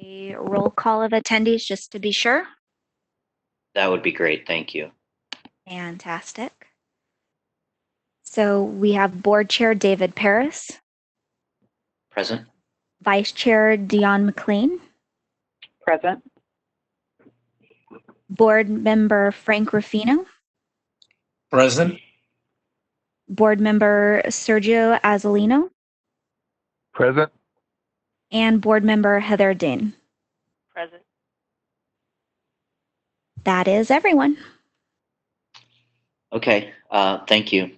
a roll call of attendees just to be sure? That would be great. Thank you. Fantastic. So we have Board Chair David Paris, Present? Vice Chair Dion McLean, Present. Board Member Frank Ruffino, Present. Board Member Sergio Azzolino, Present. and Board Member Heather Dane. Present. That is everyone. Okay, thank you.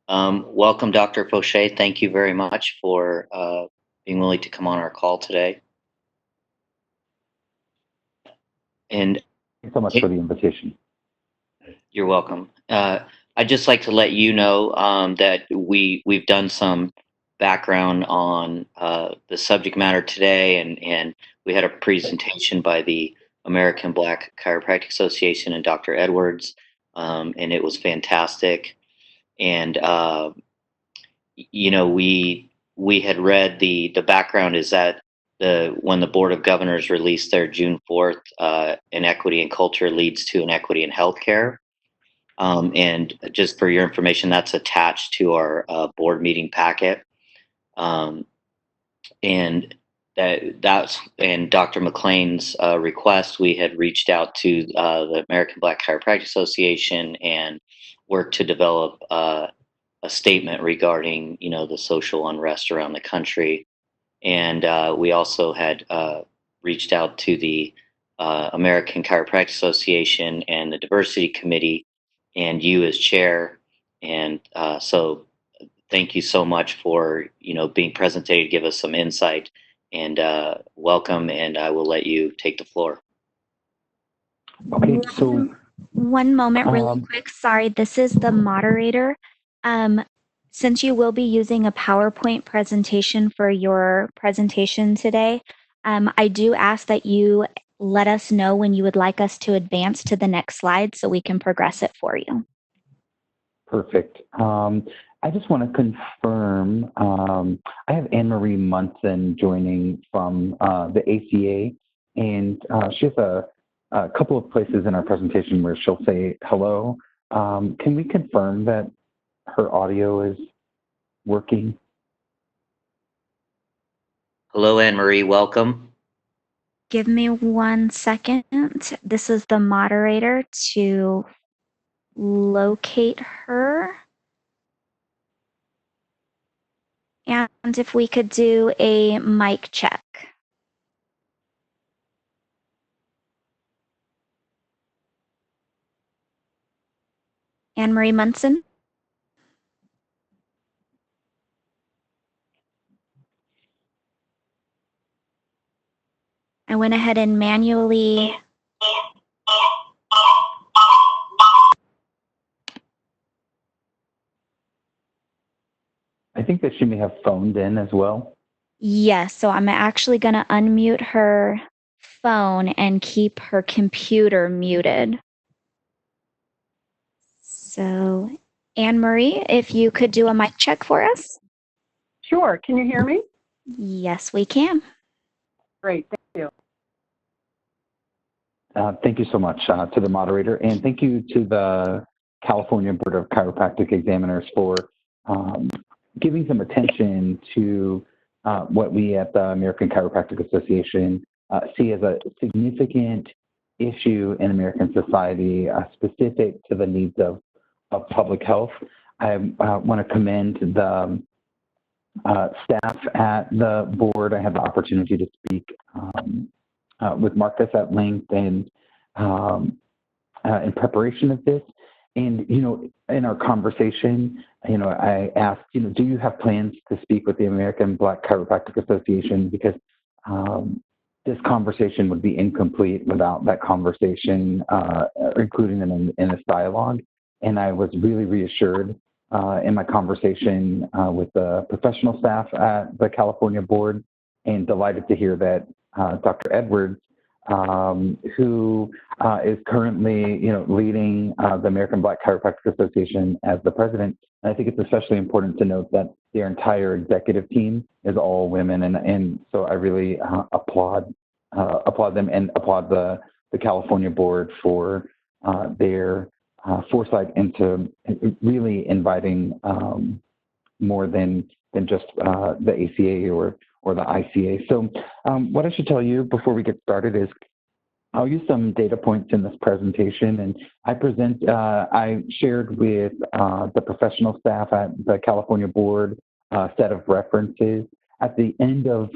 Welcome, Dr. Fauché. Thank you very much for being willing to come on our call today. And Thanks so much for the invitation. You're welcome. I'd just like to let you know that we've done some background on the subject matter today, and we had a presentation by the American Black Chiropractic Association and Dr. Edwards, and it was fantastic. And we had read the background is that when the Board of Governors released their June 4th, inequity in culture leads to inequity in healthcare. And just for your information, that's attached to our board meeting packet. And that's Dr. McLean's request. We had reached out to the American Black Chiropractic Association and worked to develop a statement regarding, the social unrest around the country. And we also had reached out to the American Chiropractic Association and the Diversity Committee, and you as chair. And so thank you so much for, being present today to give us some insight, and welcome. And I will let you take the floor. Okay, so One moment really quick. Sorry, this is the moderator. Since you will be using a PowerPoint presentation for your presentation today, I do ask that you let us know when you would like us to advance to the next slide so we can progress it for you. Perfect. I just want to confirm, I have Anne-Marie Munson joining from the ACA, and she has a couple of places in our presentation where she'll say hello. Can we confirm that her audio is working? Hello, Anne-Marie, welcome. Give me 1 second. This is the moderator to locate her. And if we could do a mic check. Anne-Marie Munson. I went ahead and manually I think that she may have phoned in as well. Yes, so I'm actually going to unmute her phone and keep her computer muted. So, Anne-Marie, if you could do a mic check for us. Sure. Can you hear me? Yes, we can. Great. Thank you. Thank you so much to the moderator, and thank you to the California Board of Chiropractic Examiners for giving some attention to what we at the American Chiropractic Association see as a significant issue in American society, specific to the needs of public health. I want to commend the staff at the board. I had the opportunity to speak with Marcus at length and in preparation of this. And, in our conversation, I asked, do you have plans to speak with the American Black Chiropractic Association? Because this conversation would be incomplete without that conversation, including them in this dialogue. And I was really reassured in my conversation with the professional staff at the California board, and delighted to hear that Dr. Edwards, who is currently, leading the American Black Chiropractic Association as the president. And I think it's especially important to note that their entire executive team is all women. And so I really applaud applaud them and applaud the California board for their foresight into really inviting more than just the ACA or the ICA. So what I should tell you before we get started is I'll use some data points in this presentation, and I shared with the professional staff at the California board a set of references. At the end of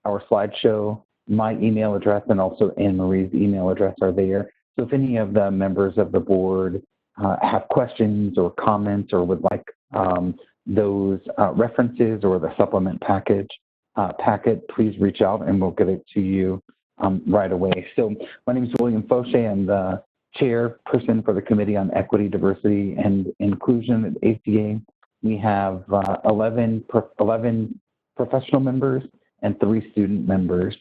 our slideshow, my email address and also Anne Marie's email address are there. So if any of the members of the board have questions or comments or would like those references or the supplement packet, please reach out and we'll get it to you right away. So my name is William Fauché. I'm the chairperson for the Committee on Equity, Diversity, and Inclusion at ACA. We have 11 professional members and 3 student members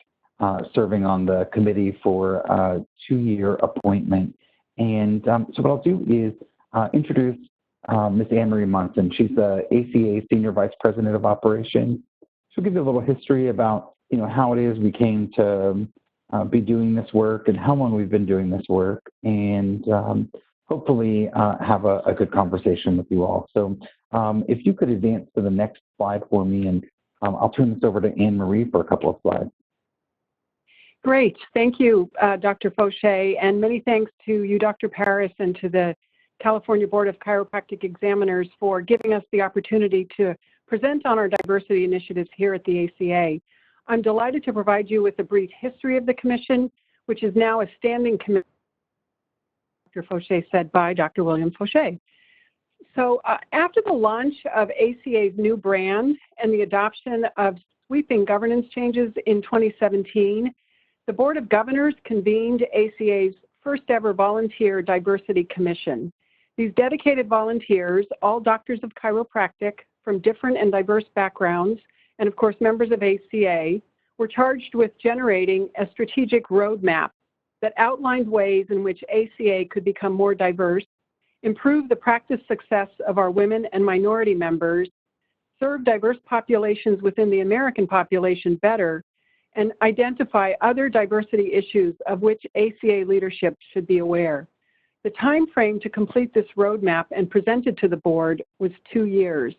serving on the committee for a 2-year appointment. And so what I'll do is introduce Ms. Anne Marie Monson. She's the ACA Senior Vice President of Operations. She'll give you a little history about how it is we came to be doing this work and how long we've been doing this work, and hopefully have a good conversation with you all. So if you could advance to the next slide for me, and I'll turn this over to Anne Marie for a couple of slides. Great. Thank you, Dr. Fauché, and many thanks to you, Dr. Paris, and to the California Board of Chiropractic Examiners for giving us the opportunity to present on our diversity initiatives here at the ACA. I'm delighted to provide you with a brief history of the Commission, which is now a standing committee, Dr. Fauché said, by Dr. William Fauché. So after the launch of ACA's new brand and the adoption of sweeping governance changes in 2017, the Board of Governors convened ACA's first ever Volunteer Diversity Commission. These dedicated volunteers, all doctors of chiropractic from different and diverse backgrounds, and of course members of ACA, were charged with generating a strategic roadmap that outlined ways in which ACA could become more diverse, improve the practice success of our women and minority members, serve diverse populations within the American population better, and identify other diversity issues of which ACA leadership should be aware. The time frame to complete this roadmap and present it to the board was 2 years.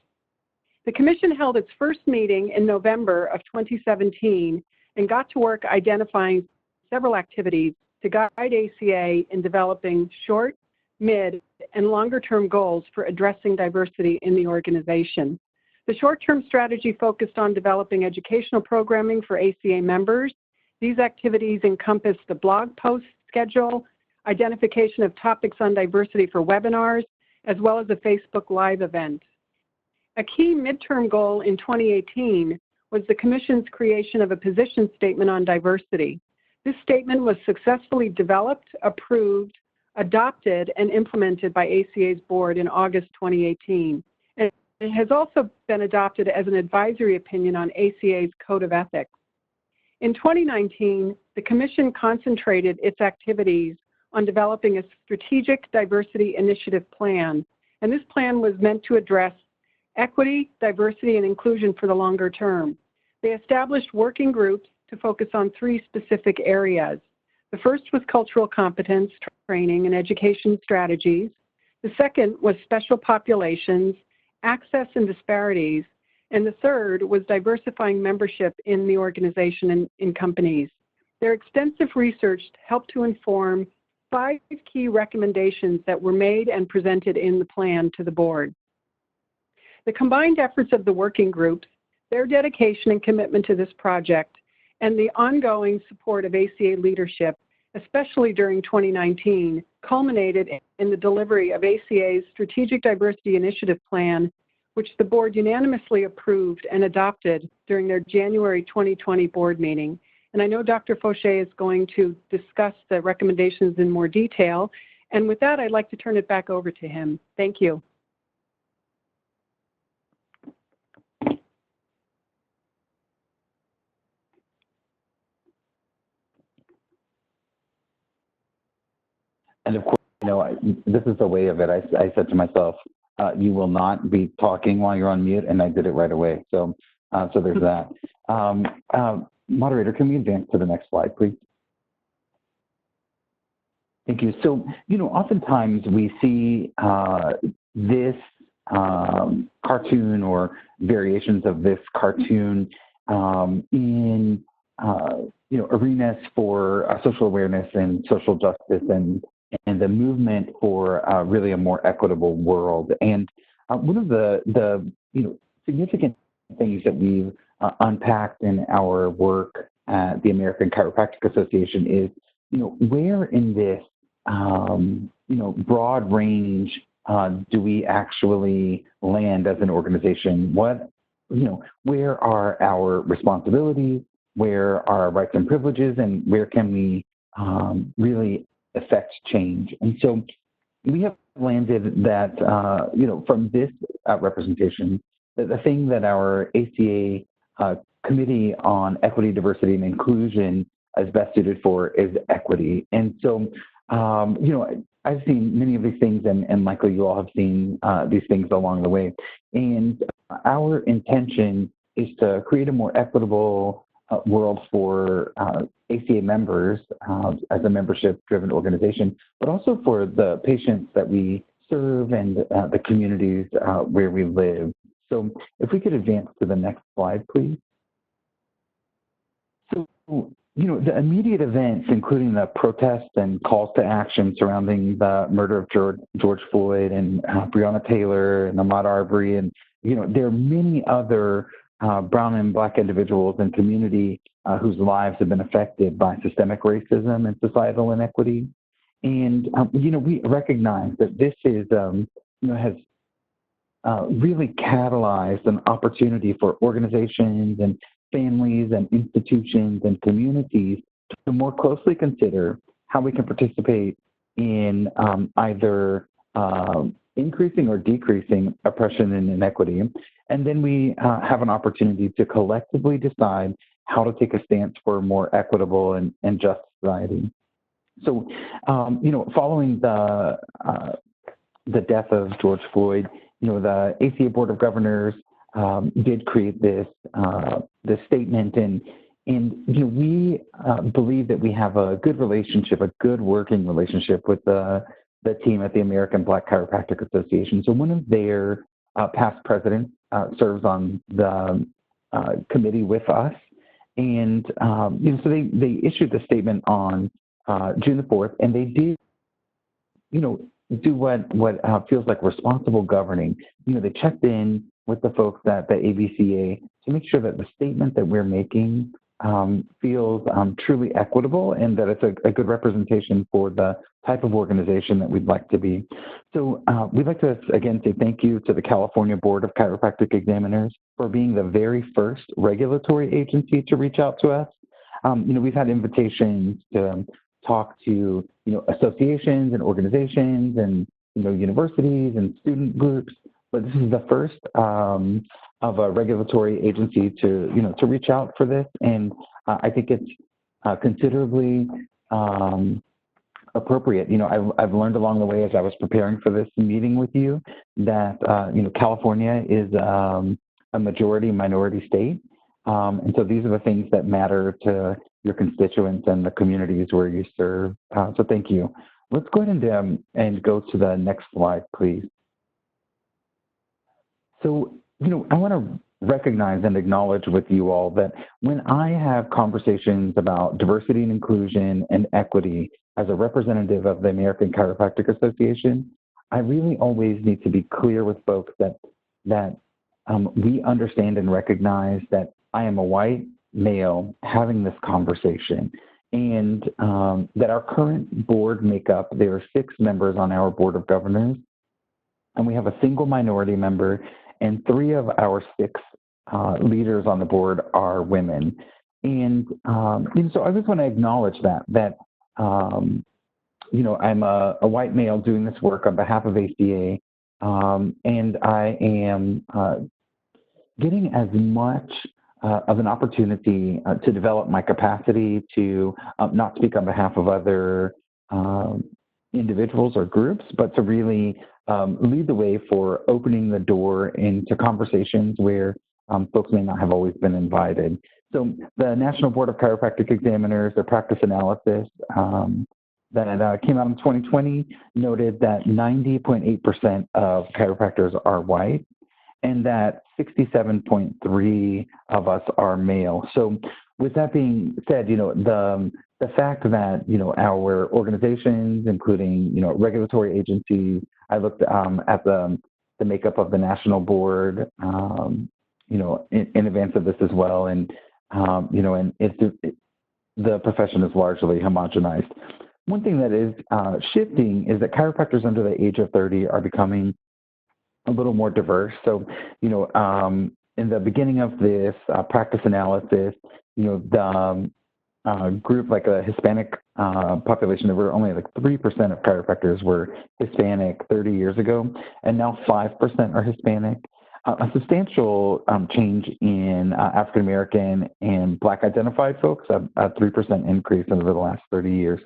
The Commission held its first meeting in November of 2017 and got to work identifying several activities to guide ACA in developing short, mid, and longer-term goals for addressing diversity in the organization. The short-term strategy focused on developing educational programming for ACA members. These activities encompassed the blog post schedule, identification of topics on diversity for webinars, as well as a Facebook Live event. A key midterm goal in 2018 was the Commission's creation of a position statement on diversity. This statement was successfully developed, approved, adopted, and implemented by ACA's board in August 2018. And it has also been adopted as an advisory opinion on ACA's Code of Ethics. In 2019, the Commission concentrated its activities on developing a strategic diversity initiative plan, and this plan was meant to address equity, diversity, and inclusion for the longer term. They established working groups to focus on 3 specific areas. The first was cultural competence, training, and education strategies. The second was special populations, access and disparities. And the third was diversifying membership in the organization and in companies. Their extensive research helped to inform 5 key recommendations that were made and presented in the plan to the board. The combined efforts of the working groups, their dedication and commitment to this project, and the ongoing support of ACA leadership, especially during 2019, culminated in the delivery of ACA's Strategic Diversity Initiative Plan, which the board unanimously approved and adopted during their January 2020 board meeting. And I know Dr. Fauché is going to discuss the recommendations in more detail. And with that, I'd like to turn it back over to him. Thank you. And of course, this is the way of it. I said to myself, you will not be talking while you're on mute, and I did it right away. So there's that. Moderator, can we advance to the next slide, please? Thank you. So, oftentimes we see this cartoon or variations of this cartoon in arenas for social awareness and social justice and the movement for really a more equitable world. And one of the significant things that we've unpacked in our work at the American Chiropractic Association is where in this broad range do we actually land as an organization? Where are our responsibilities? Where are our rights and privileges? And where can we really affect change? And so we have landed that, from this representation, that the thing that our ACA Committee on Equity, Diversity, and Inclusion is best suited for is equity. And so, I've seen many of these things, and likely you all have seen these things along the way. And our intention is to create a more equitable world for ACA members as a membership-driven organization, but also for the patients that we serve and the communities where we live. So if we could advance to the next slide, please. So, the immediate events, including the protests and calls to action surrounding the murder of George Floyd and Breonna Taylor and Ahmaud Arbery, and, there are many other brown and Black individuals and community whose lives have been affected by systemic racism and societal inequity. And, we recognize that this is, has really catalyzed an opportunity for organizations and families and institutions and communities to more closely consider how we can participate in either increasing or decreasing oppression and inequity. And then we have an opportunity to collectively decide how to take a stance for a more equitable and just society. So, following the death of George Floyd, the ACA Board of Governors did create this statement, and we believe that we have a good relationship, a good working relationship with the team at the American Black Chiropractic Association. So one of their past presidents serves on the committee with us, and so they issued the statement on June the 4th, and they did, do what feels like responsible governing. They checked in with the folks at the ABCA to make sure that the statement that we're making feels truly equitable and that it's a good representation for the type of organization that we'd like to be. So we'd like to, again, say thank you to the California Board of Chiropractic Examiners for being the very first regulatory agency to reach out to us. We've had invitations to talk to, associations and organizations and, universities and student groups, but this is the first of a regulatory agency to reach out for this. And I think it's considerably appropriate. I've learned along the way as I was preparing for this meeting with you that, California is a majority minority state. And so these are the things that matter to your constituents and the communities where you serve. So thank you. Let's go ahead and go to the next slide, please. So, I want to recognize and acknowledge with you all that when I have conversations about diversity and inclusion and equity as a representative of the American Chiropractic Association, I really always need to be clear with folks that we understand and recognize that I am a white male having this conversation, and that our current board makeup, there are 6 members on our board of governors, and we have a single minority member, and 3 of our 6 leaders on the board are women. And so I just want to acknowledge that I'm a white male doing this work on behalf of ACA, and I am getting as much of an opportunity to develop my capacity to not speak on behalf of other individuals or groups, but to really lead the way for opening the door into conversations where folks may not have always been invited. So the National Board of Chiropractic Examiners, their practice analysis that came out in 2020 noted that 90.8% of chiropractors are white and that 67.3 of us are male. So with that being said, the fact that, our organizations, including, regulatory agencies, I looked at the makeup of the national board, in advance of this as well. And, and the profession is largely homogenized. One thing that is shifting is that chiropractors under the age of 30 are becoming a little more diverse. So, in the beginning of this practice analysis, the group, like a Hispanic population, there were only like 3% of chiropractors were Hispanic 30 years ago, and now 5% are Hispanic. A substantial change in African American and Black identified folks, a 3% increase over the last 30 years.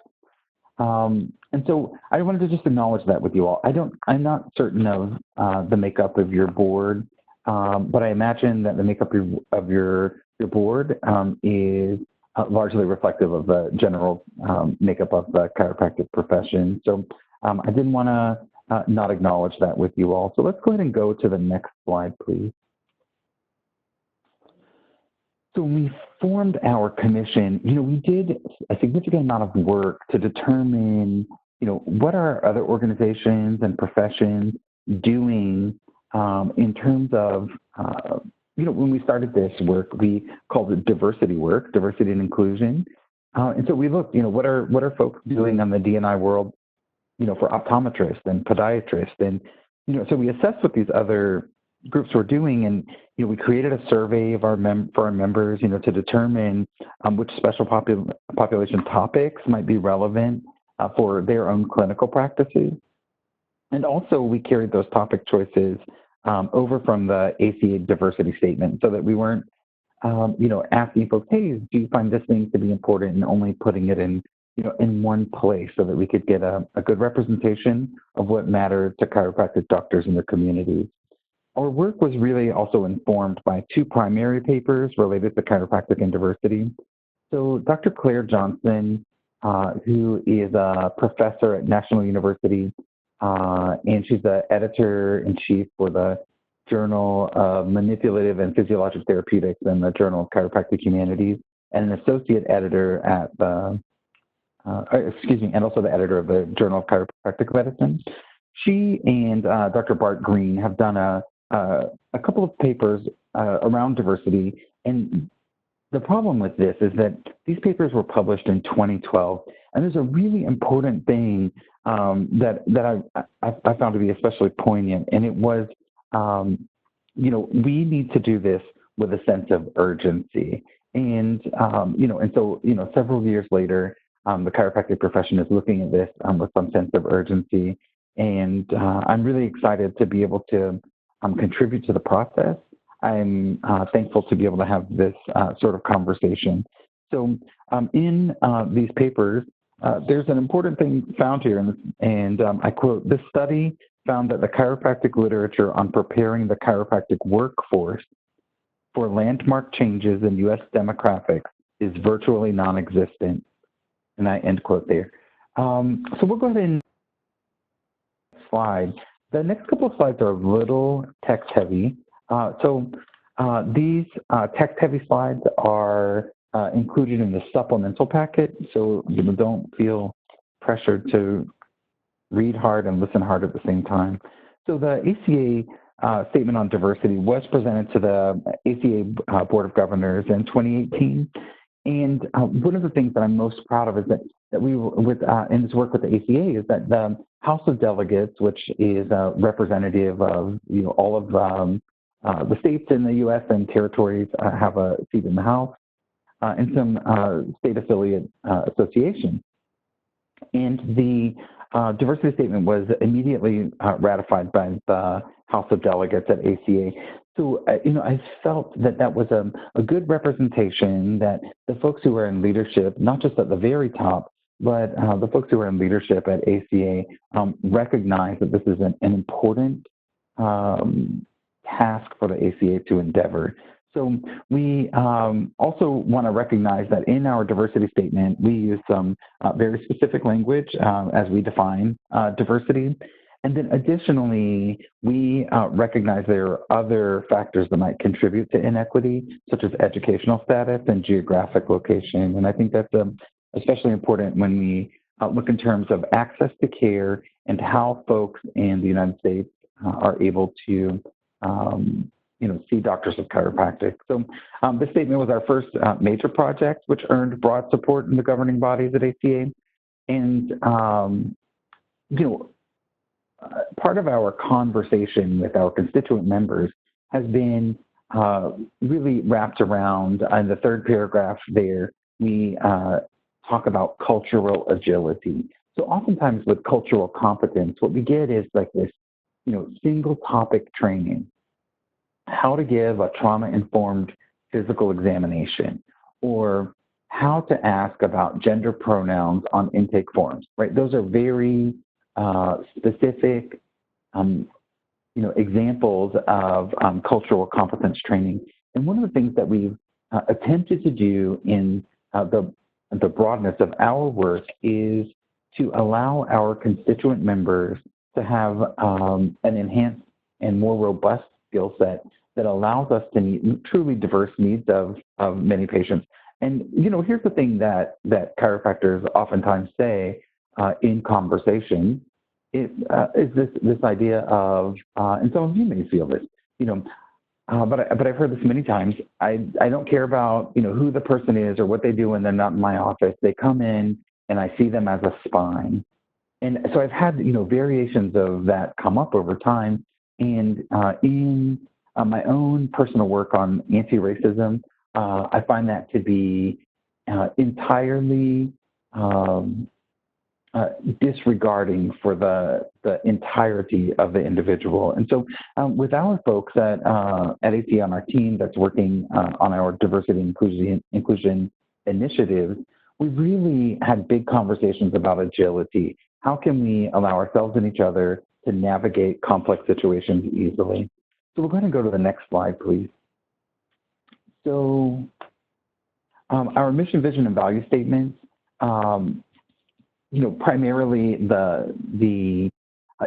And so I wanted to just acknowledge that with you all. I'm not certain of the makeup of your board, but I imagine that the makeup of your board is largely reflective of the general makeup of the chiropractic profession. So I didn't want to not acknowledge that with you all. So let's go ahead and go to the next slide, please. So when we formed our commission, we did a significant amount of work to determine, what are other organizations and professions doing in terms of, when we started this work, we called it diversity work, diversity and inclusion. And so we looked, what are folks doing on the D&I world, for optometrists and podiatrists. And, so we assessed what these other groups were doing, and we created a survey of for our members, to determine which special population topics might be relevant for their own clinical practices. And also, we carried those topic choices over from the ACA diversity statement, so that we weren't, asking folks, hey, do you find this thing to be important, and only putting it in, in one place, so that we could get a good representation of what mattered to chiropractic doctors in their communities. Our work was really also informed by two primary papers related to chiropractic and diversity. So Dr. Claire Johnson, who is a professor at National University, and she's the editor-in-chief for the Journal of Manipulative and Physiologic Therapeutics and the Journal of Chiropractic Humanities, and an associate editor at the, and also the editor of the Journal of Chiropractic Medicine. She and Dr. Bart Green have done a couple of papers around diversity, and the problem with this is that these papers were published in 2012, and there's a really important thing that I found to be especially poignant, and it was, we need to do this with a sense of urgency, and so several years later, the chiropractic profession is looking at this with some sense of urgency, and I'm really excited to be able to contribute to the process. I'm thankful to be able to have this sort of conversation. So in these papers, there's an important thing found here, and I quote, "This study found that the chiropractic literature on preparing the chiropractic workforce for landmark changes in U.S. demographics is virtually non-existent." And I end quote there. So we'll go ahead and slide. The next couple of slides are a little text heavy. So these text heavy slides are included in the supplemental packet, so don't feel pressured to read hard and listen hard at the same time. So the ACA Statement on Diversity was presented to the ACA Board of Governors in 2018. And one of the things that I'm most proud of is that we, in this work with the ACA, is that the House of Delegates, which is a representative of all of the states in the U.S. and territories, have a seat in the House, and some state affiliate associations. And the diversity statement was immediately ratified by the House of Delegates at ACA. So, I felt that was a good representation, that the folks who are in leadership, not just at the very top, but the folks who are in leadership at ACA recognize that this is an important task for the ACA to endeavor. So we also want to recognize that in our diversity statement, we use some very specific language as we define diversity. And then additionally, we recognize there are other factors that might contribute to inequity, such as educational status and geographic location. And I think that's especially important when we look in terms of access to care and how folks in the United States are able to see doctors of chiropractic. So this statement was our first major project, which earned broad support in the governing bodies at ACA. And, part of our conversation with our constituent members has been really wrapped around, in the third paragraph there, we talk about cultural agility. So oftentimes with cultural competence, what we get is like this, single topic training, how to give a trauma-informed physical examination, or how to ask about gender pronouns on intake forms, right? Those are very specific, examples of cultural competence training. And one of the things that we've attempted to do in the broadness of our work is to allow our constituent members to have an enhanced and more robust skill set that allows us to meet truly diverse needs of many patients. And, here's the thing that chiropractors oftentimes say in conversation is this idea of, and some of you may feel this, but I've heard this many times. I don't care about, who the person is or what they do when they're not in my office. They come in and I see them as a spine. And so I've had, variations of that come up over time. And in my own personal work on anti-racism, I find that to be entirely disregarding for the entirety of the individual. And so with our folks at ACA on our team that's working on our diversity and inclusion initiatives, we really had big conversations about agility. How can we allow ourselves and each other to navigate complex situations easily? So we're going to go to the next slide, please. So our mission, vision, and value statements, primarily the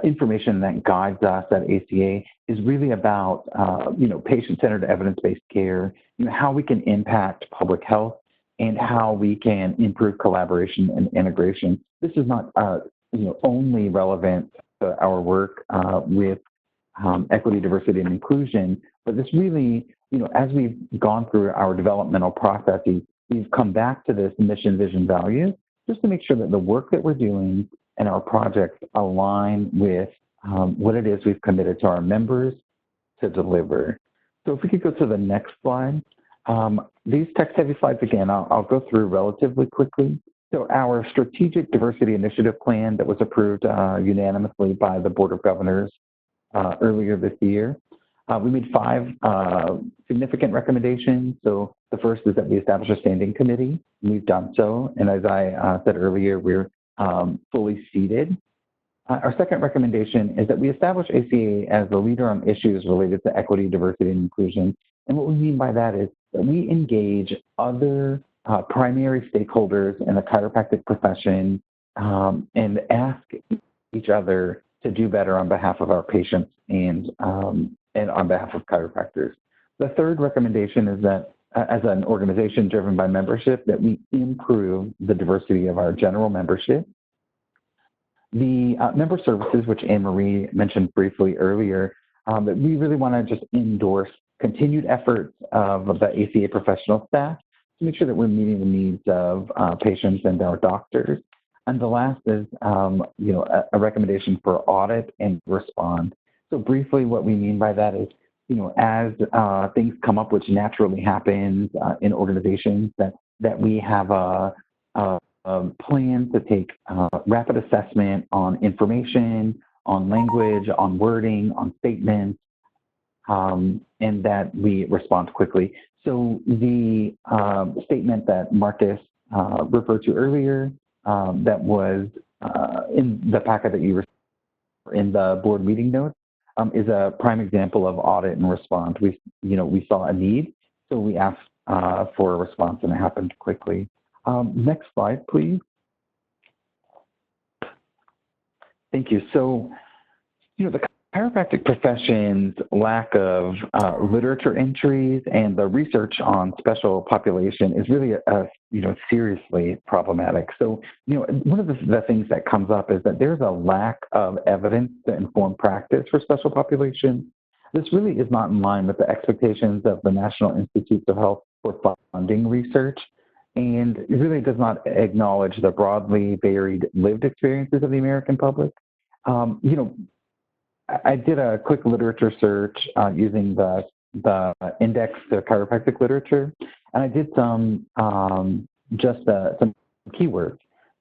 information that guides us at ACA is really about, patient-centered evidence-based care, how we can impact public health, and how we can improve collaboration and integration. This is not, only relevant to our work with equity, diversity, and inclusion, but this really, as we've gone through our developmental processes, we've come back to this mission, vision, values, just to make sure that the work that we're doing and our projects align with what it is we've committed to our members to deliver. So if we could go to the next slide. These text-heavy slides, again, I'll go through relatively quickly. So our strategic diversity initiative plan that was approved unanimously by the Board of Governors earlier this year. We made 5 significant recommendations. So the first is that we establish a standing committee. We've done so. And as I said earlier, we're fully seated. Our second recommendation is that we establish ACA as the leader on issues related to equity, diversity, and inclusion. And what we mean by that is that we engage other primary stakeholders in the chiropractic profession and ask each other to do better on behalf of our patients and on behalf of chiropractors. The third recommendation is that as an organization driven by membership, that we improve the diversity of our general membership. The member services, which Anne-Marie mentioned briefly earlier, that we really want to just endorse continued efforts of the ACA professional staff to make sure that we're meeting the needs of patients and our doctors. And the last is, a recommendation for audit and respond. So briefly, what we mean by that is, as things come up, which naturally happens in organizations, that we have a plan to take rapid assessment on information, on language, on wording, on statements, and that we respond quickly. So the statement that Marcus referred to earlier, that was in the packet that you received in the board meeting notes, is a prime example of audit and response. We saw a need, So we asked for a response, and it happened quickly. Next slide, please. Thank you. So, the chiropractic profession's lack of literature entries and the research on special population is really, seriously problematic. So, one of the things that comes up is that there's a lack of evidence to inform practice for special population. This really is not in line with the expectations of the National Institutes of Health for funding research, and it really does not acknowledge the broadly varied lived experiences of the American public. I did a quick literature search using the index to chiropractic literature, and I did some some keywords.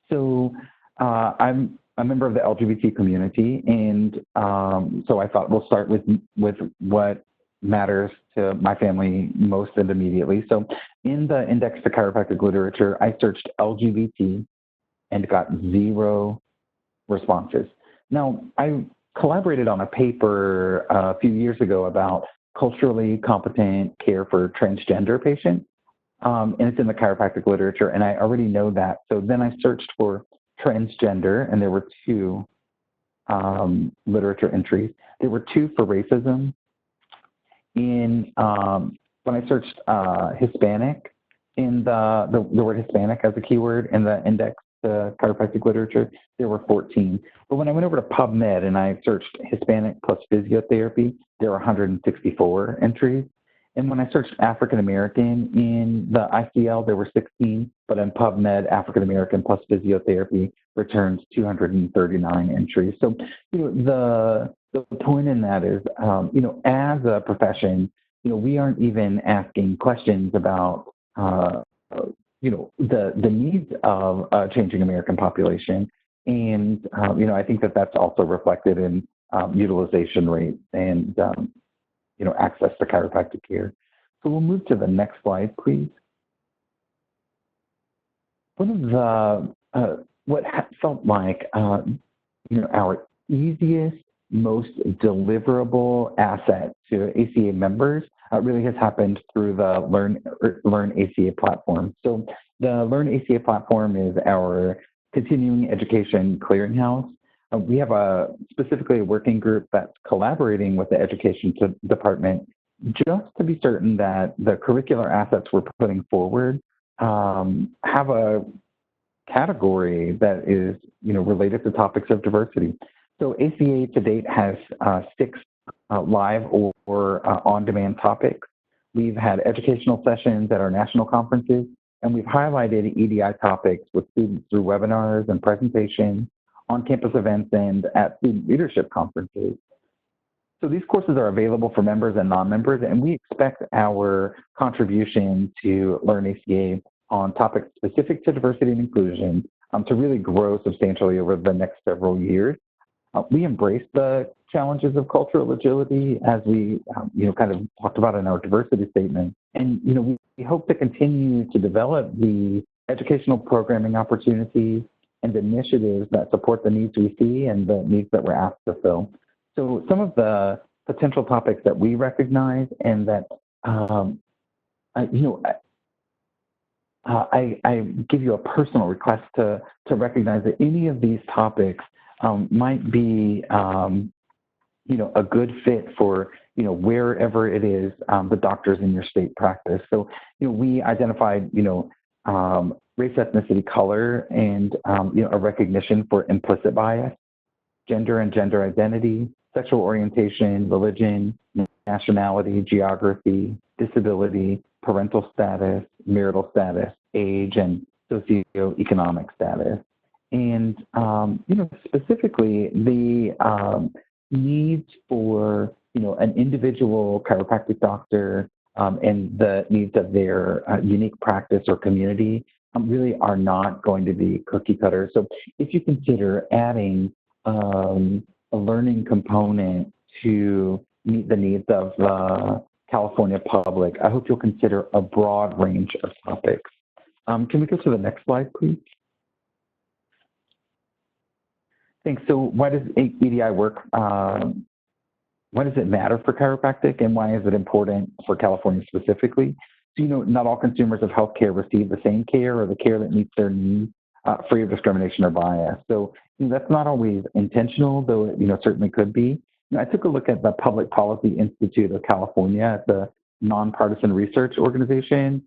So I'm a member of the LGBT community, and so I thought we'll start with what matters to my family most and immediately. So in the index to chiropractic literature, I searched LGBT and got 0 responses. Now, I collaborated on a paper a few years ago about culturally competent care for transgender patients, and it's in the chiropractic literature, and I already know that. So then I searched for transgender, and there were 2 literature entries. There were 2 for racism. When I searched Hispanic, in the word Hispanic as a keyword in the index to chiropractic literature, there were 14. But when I went over to PubMed and I searched Hispanic plus physiotherapy, there were 164 entries. And when I searched African American in the ICL, there were 16. But in PubMed, African American plus physiotherapy returns 239 entries. So, the point in that is, as a profession, we aren't even asking questions about, the needs of a changing American population. And, I think that that's also reflected in utilization rates and, access to chiropractic care. So we'll move to the next slide, please. One of the, what felt like, our easiest, most deliverable asset to ACA members really has happened through the Learn ACA platform. So the Learn ACA platform is our continuing education clearinghouse. We have specifically a working group that's collaborating with the education department just to be certain that the curricular assets we're putting forward have a category that is, related to topics of diversity. So ACA to date has 6 live or on-demand topics. We've had educational sessions at our national conferences, and we've highlighted EDI topics with students through webinars and presentations, on-campus events, and at student leadership conferences. So these courses are available for members and non-members, and we expect our contribution to Learn ACA on topics specific to diversity and inclusion to really grow substantially over the next several years. We embrace the challenges of cultural agility as we, kind of talked about in our diversity statement. And, we hope to continue to develop the educational programming opportunities and initiatives that support the needs we see and the needs that we're asked to fill. So some of the potential topics that we recognize and that, I give you a personal request to recognize that any of these topics might be, a good fit for, wherever it is the doctors in your state practice. So, we identified, race, ethnicity, color, and, a recognition for implicit bias, gender and gender identity, sexual orientation, religion, nationality, geography, disability, parental status, marital status, age, and socioeconomic status. And, specifically the needs for, an individual chiropractic doctor and the needs of their unique practice or community really are not going to be cookie cutter. So if you consider adding a learning component to meet the needs of the California public, I hope you'll consider a broad range of topics. Can we go to the next slide, please? Thanks. So why does EDI work? Why does it matter for chiropractic, and why is it important for California specifically? So, not all consumers of healthcare receive the same care or the care that meets their needs, free of discrimination or bias. So, that's not always intentional, though it, certainly could be. I took a look at the Public Policy Institute of California. It's a nonpartisan research organization,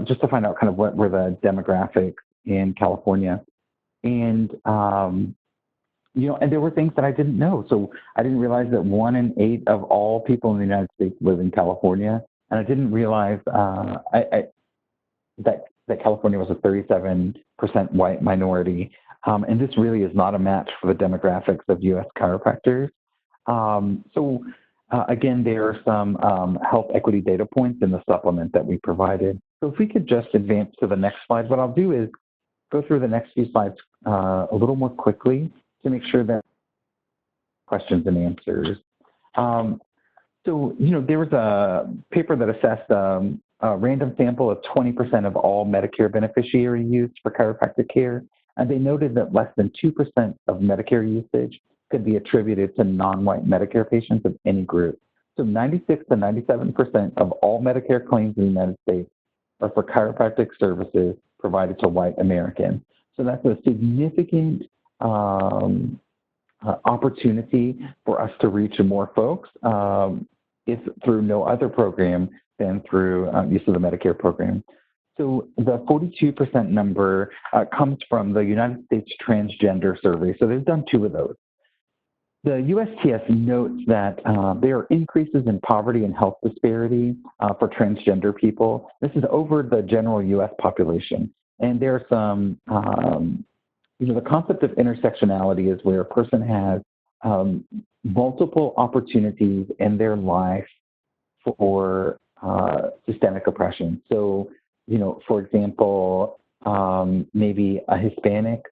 just to find out kind of what were the demographics in California. And, and there were things that I didn't know. So I didn't realize that 1 in 8 of all people in the United States live in California. And I didn't realize that California was a 37% white minority. And this really is not a match for the demographics of U.S. chiropractors. Again, there are some health equity data points in the supplement that we provided. So if we could just advance to the next slide, what I'll do is go through the next few slides a little more quickly to make sure that questions and answers. There was a paper that assessed a random sample of 20% of all Medicare beneficiary use for chiropractic care, and they noted that less than 2% of Medicare usage could be attributed to non-white Medicare patients of any group. So 96 to 97% of all Medicare claims in the United States are for chiropractic services provided to white Americans. So that's a significant opportunity for us to reach more folks, if through no other program than through use of the Medicare program. So the 42% number comes from the United States Transgender Survey. So they've done 2 of those. The USTS notes that there are increases in poverty and health disparity for transgender people. This is over the general U.S. population. And there are some, the concept of intersectionality is where a person has multiple opportunities in their life for systemic oppression. So, for example, maybe a Hispanic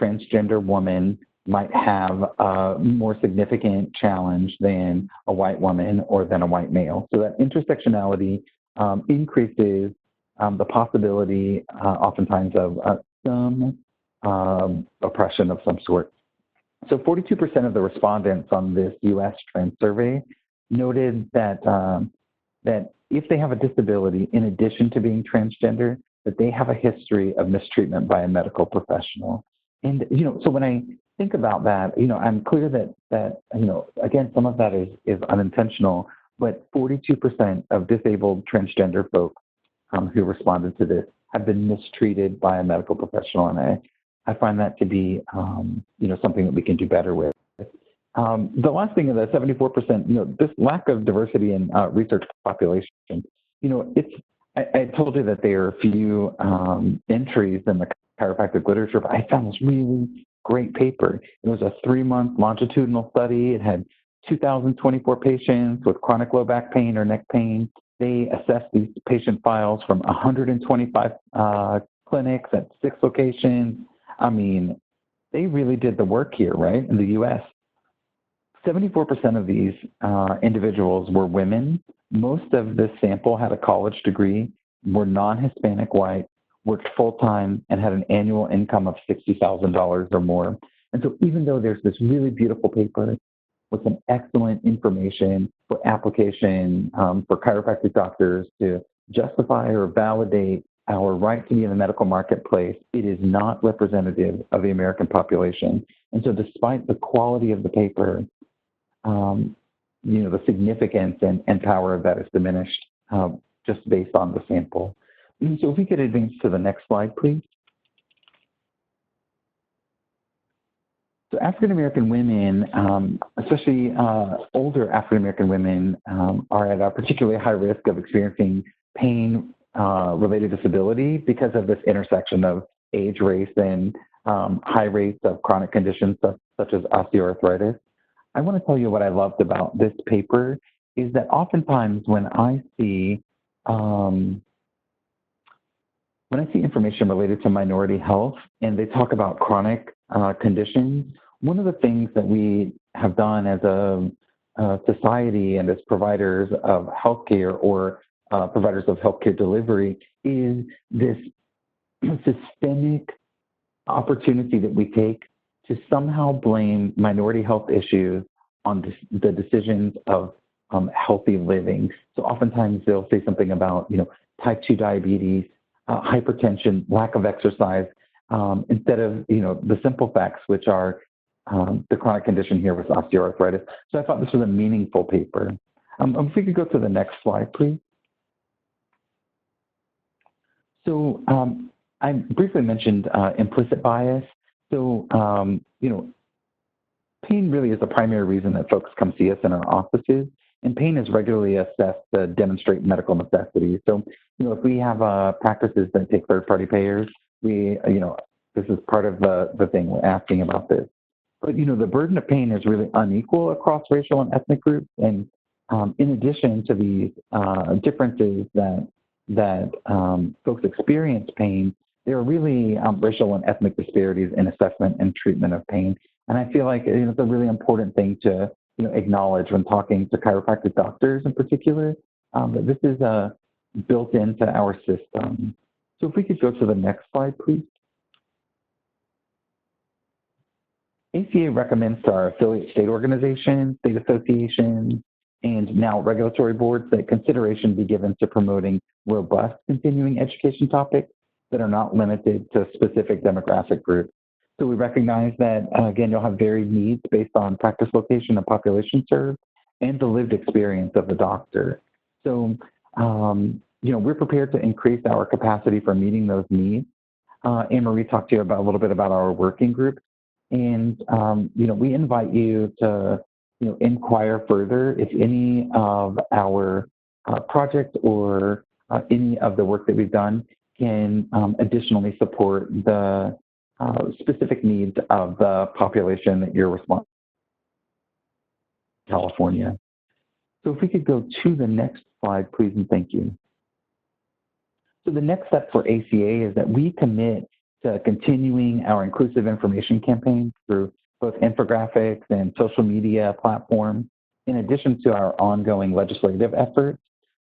transgender woman might have a more significant challenge than a white woman or than a white male. So that intersectionality increases the possibility oftentimes of some oppression of some sort. So 42% of the respondents on this U.S. trans survey noted that that if they have a disability, in addition to being transgender, that they have a history of mistreatment by a medical professional. And, so when I think about that, I'm clear that again, some of that is unintentional, but 42% of disabled transgender folks who responded to this have been mistreated by a medical professional. And I find that to be, something that we can do better with. The last thing is that 74%, this lack of diversity in research population, I told you that there are a few entries in the chiropractic literature, but I found this really great paper. It was a 3-month longitudinal study. It had 2,024 patients with chronic low back pain or neck pain. They assessed these patient files from 125 clinics at 6 locations. I mean, they really did the work here, right, in the U.S. 74% of these individuals were women. Most of this sample had a college degree, were non-Hispanic white, worked full-time, and had an annual income of $60,000 or more. And so even though there's this really beautiful paper with some excellent information for application for chiropractic doctors to justify or validate our right to be in the medical marketplace, it is not representative of the American population. And so despite the quality of the paper, the significance and power of that is diminished just based on the sample. And so if we could advance to the next slide, please. So African-American women, especially older African-American women, are at a particularly high risk of experiencing pain-related disability because of this intersection of age, race, and high rates of chronic conditions such as osteoarthritis. I want to tell you what I loved about this paper is that oftentimes when I see information related to minority health and they talk about chronic conditions, one of the things that we have done as a society and as providers of healthcare or providers of healthcare delivery is this systemic opportunity that we take to somehow blame minority health issues on the decisions of healthy living. So oftentimes they'll say something about, type 2 diabetes, hypertension, lack of exercise, instead of, the simple facts, which are the chronic condition here was osteoarthritis. So I thought this was a meaningful paper. If we could go to the next slide, please. So I briefly mentioned implicit bias. So, pain really is the primary reason that folks come see us in our offices, and pain is regularly assessed to demonstrate medical necessity. So, if we have practices that take third-party payers, this is part of the thing we're asking about this. But, the burden of pain is really unequal across racial and ethnic groups. And in addition to these differences that folks experience pain, there are really racial and ethnic disparities in assessment and treatment of pain. And I feel like it's a really important thing to acknowledge when talking to chiropractic doctors in particular, that this is built into our system. So if we could go to the next slide, please. ACA recommends to our affiliate state organizations, state associations, and now regulatory boards that consideration be given to promoting robust continuing education topics that are not limited to specific demographic groups. So we recognize that, again, you'll have varied needs based on practice location and population served and the lived experience of the doctor. So, we're prepared to increase our capacity for meeting those needs. Anne-Marie talked to you about a little bit about our working group. And, we invite you to, inquire further if any of our projects or any of the work that we've done can additionally support the specific needs of the population that you're responsible for in California. So if we could go to the next slide, please, and thank you. So the next step for ACA is that we commit to continuing our inclusive information campaign through both infographics and social media platforms, in addition to our ongoing legislative efforts.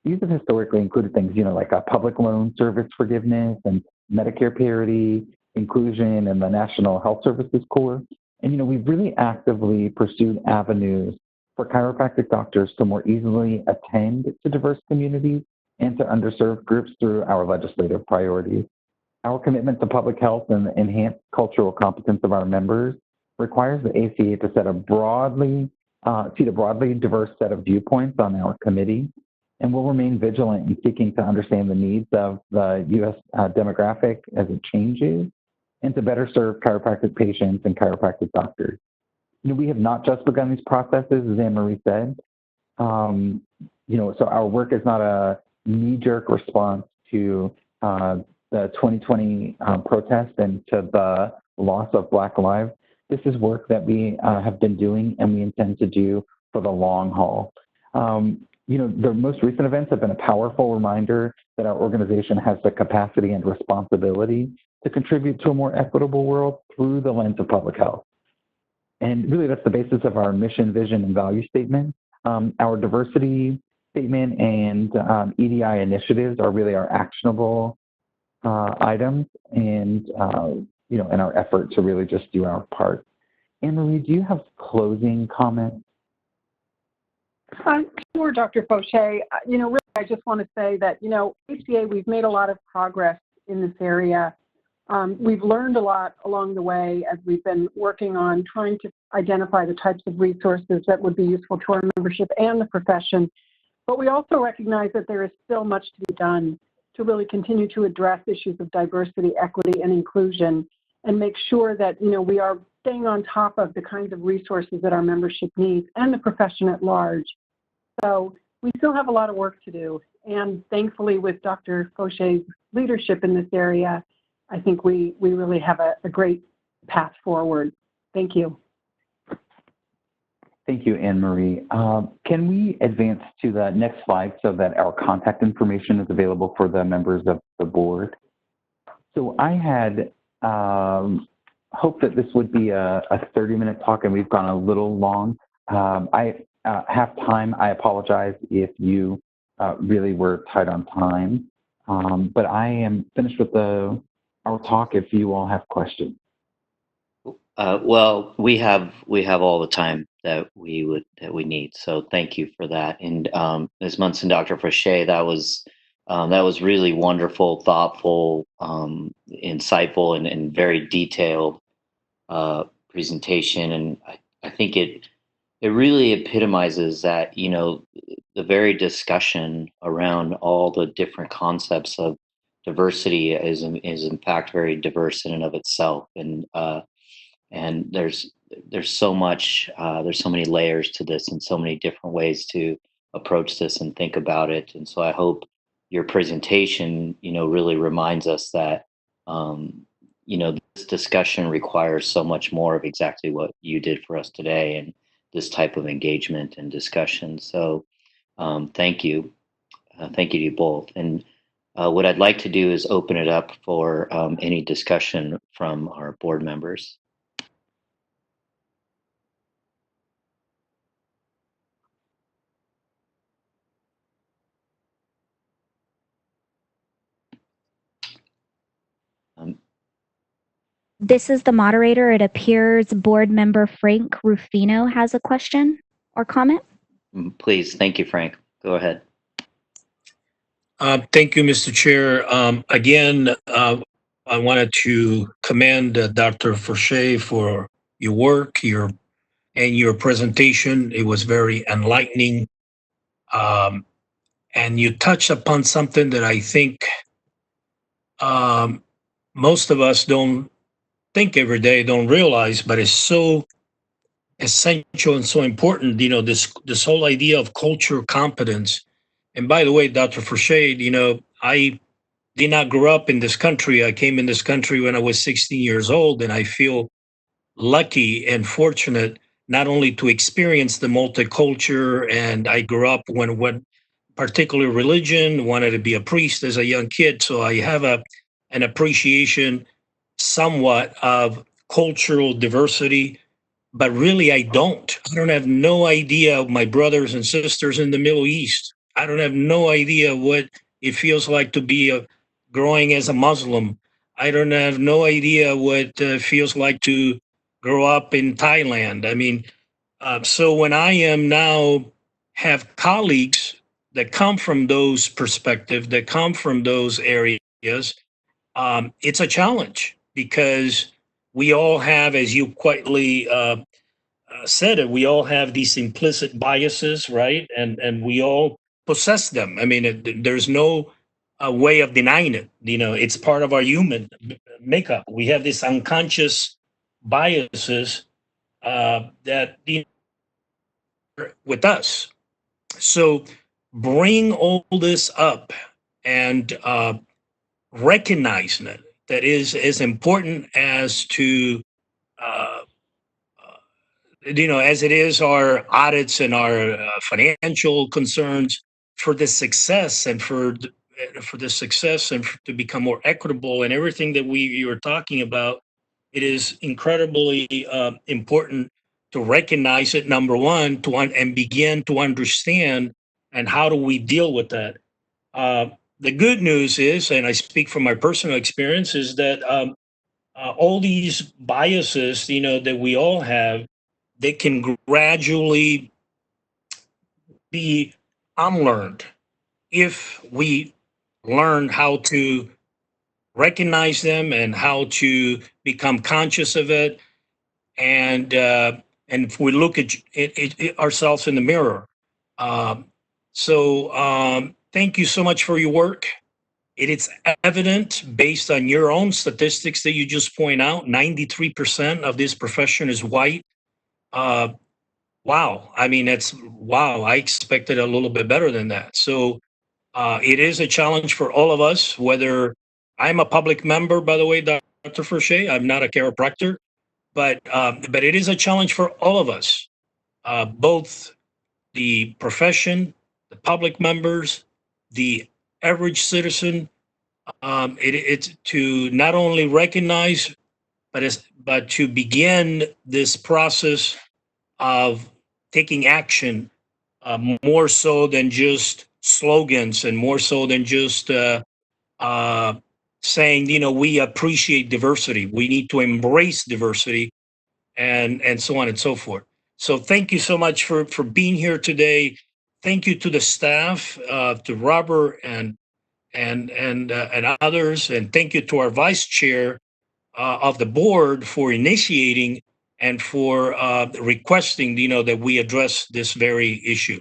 These have historically included things, like a public loan service forgiveness and Medicare parity, inclusion, and the National Health Services Corps. And, we've really actively pursued avenues for chiropractic doctors to more easily attend to diverse communities and to underserved groups through our legislative priorities. Our commitment to public health and the enhanced cultural competence of our members requires the ACA to set a broadly diverse set of viewpoints on our committee, and we'll remain vigilant in seeking to understand the needs of the U.S. Demographic as it changes, and to better serve chiropractic patients and chiropractic doctors. We have not just begun these processes, as Anne-Marie said. So our work is not a knee-jerk response to the 2020 protest and to the loss of Black lives. This is work that we have been doing and we intend to do for the long haul. The most recent events have been a powerful reminder that our organization has the capacity and responsibility to contribute to a more equitable world through the lens of public health. And really, that's the basis of our mission, vision, and value statement. Our diversity statement and EDI initiatives are really our actionable items, and in our effort to really just do our part. Anne-Marie, do you have closing comments? Sure, Dr. Fauché. Really, I just want to say that, ACA, we've made a lot of progress in this area. We've learned a lot along the way as we've been working on trying to identify the types of resources that would be useful to our membership and the profession. But we also recognize that there is still much to be done to really continue to address issues of diversity, equity, and inclusion, and make sure that, we are staying on top of the kinds of resources that our membership needs and the profession at large. So we still have a lot of work to do. And thankfully, with Dr. Fauché's leadership in this area, I think we really have a great path forward. Thank you. Thank you, Anne-Marie. Can we advance to the next slide so that our contact information is available for the members of the board? So I had hoped that this would be a 30-minute talk, and we've gone a little long. I have time. I apologize if you really were tight on time, but I am finished with our talk if you all have questions. Well, we have all the time that we need. So thank you for that. And Ms. Munson, Dr. Fauché, that was That was really wonderful, thoughtful, insightful, and very detailed presentation. And I think it really epitomizes that, the very discussion around all the different concepts of diversity is in fact very diverse in and of itself. And there's so much, there's so many layers to this and so many different ways to approach this and think about it. And so I hope your presentation, really reminds us that, this discussion requires so much more of exactly what you did for us today, and this type of engagement and discussion. So thank you. Thank you to you both. And what I'd like to do is open it up for any discussion from our board members. This is the moderator. It appears board member Frank Rufino has a question or comment. Please, thank you, Frank. Go ahead. Thank you, Mr. Chair. Again, I wanted to commend Dr. Fauché for your work, and your presentation. It was very enlightening. And you touched upon something that I think most of us don't think every day, don't realize, but it's so essential and so important. This whole idea of cultural competence. And by the way, Dr. Fauché, I did not grow up in this country. I came in this country when I was 16 years old, and I feel lucky and fortunate not only to experience the multicultural, and I grew up when particular religion, wanted to be a priest as a young kid. So I have an appreciation somewhat of cultural diversity, but really I don't. I don't have no idea of my brothers and sisters in the Middle East. I don't have no idea what it feels like to be growing as a Muslim. I don't have no idea what it feels like to grow up in Thailand. I mean, so when I am now have colleagues that come from those perspectives, that come from those areas, it's a challenge because we all have, as you quietly said it, we all have these implicit biases, right? And we all possess them. I mean, there's no way of denying it. It's part of our human makeup. We have these unconscious biases that with us. So bring all this up and recognizing it, that is as important as to as it is our audits and our financial concerns for the success and for the success and to become more equitable and everything that you were talking about. It is incredibly important to recognize it, number one, and begin to understand and how do we deal with that. The good news is, and I speak from my personal experience, is that all these biases, that we all have, they can gradually be unlearned if we learn how to recognize them and how to become conscious of it, and if we look at ourselves in the mirror. Thank you so much for your work. It is evident based on your own statistics that you just point out, 93% of this profession is white. Wow. I mean, wow. I expected a little bit better than that. So it is a challenge for all of us, whether I'm a public member, by the way, Dr. Fauché, I'm not a chiropractor, but it is a challenge for all of us, both the profession, the public members, the average citizen. It's to not only recognize, but to begin this process of taking action, more so than just slogans and more so than just saying, we appreciate diversity. We need to embrace diversity and so on and so forth. So thank you so much for being here today. Thank you to the staff, to Robert and and others. And thank you to our vice chair of the board for initiating and for requesting, that we address this very issue.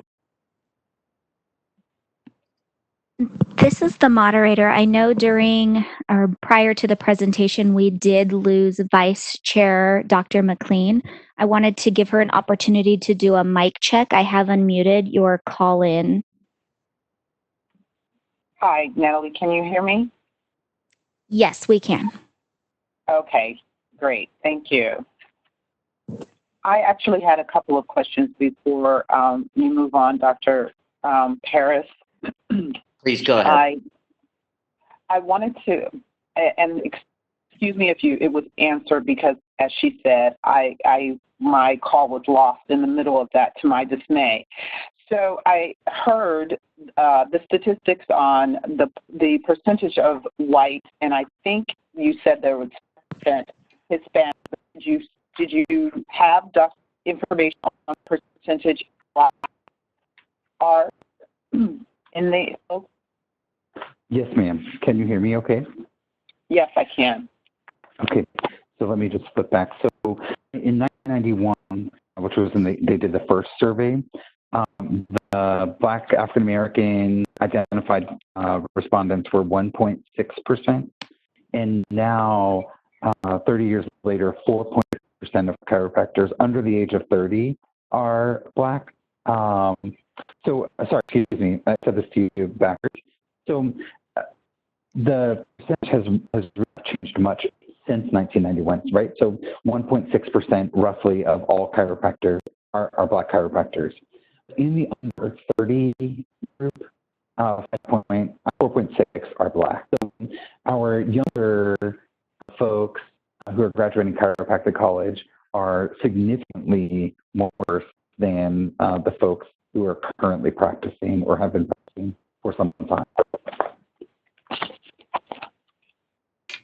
This is the moderator. I know during or prior to the presentation, we did lose Vice Chair Dr. McLean. I wanted to give her an opportunity to do a mic check. I have unmuted your call in. Hi, Natalie, can you hear me? Yes, we can. Okay, great, thank you. I actually had a couple of questions before you move on, Dr. Paris. Please go ahead. I wanted to, and excuse me if it was answered because, as she said, my call was lost in the middle of that, to my dismay. So I heard the statistics on the percentage of white, and I think you said there was Hispanic. Did you have information on percentage black are in the? Yes, ma'am. Can you hear me okay? Yes, I can. Okay, so let me just flip back. So in 1991, which was when they did the first survey, the Black African American identified respondents were 1.6%, and now 30 years later, 4.6% of chiropractors under the age of 30 are Black. Sorry, excuse me, I said this to you backwards. So the percentage has changed much since 1991, right? So 1.6% roughly of all chiropractors are Black chiropractors. In the under 30 group, 4.6 are Black. So our younger folks who are graduating chiropractic college are significantly more than the folks who are currently practicing or have been practicing for some time.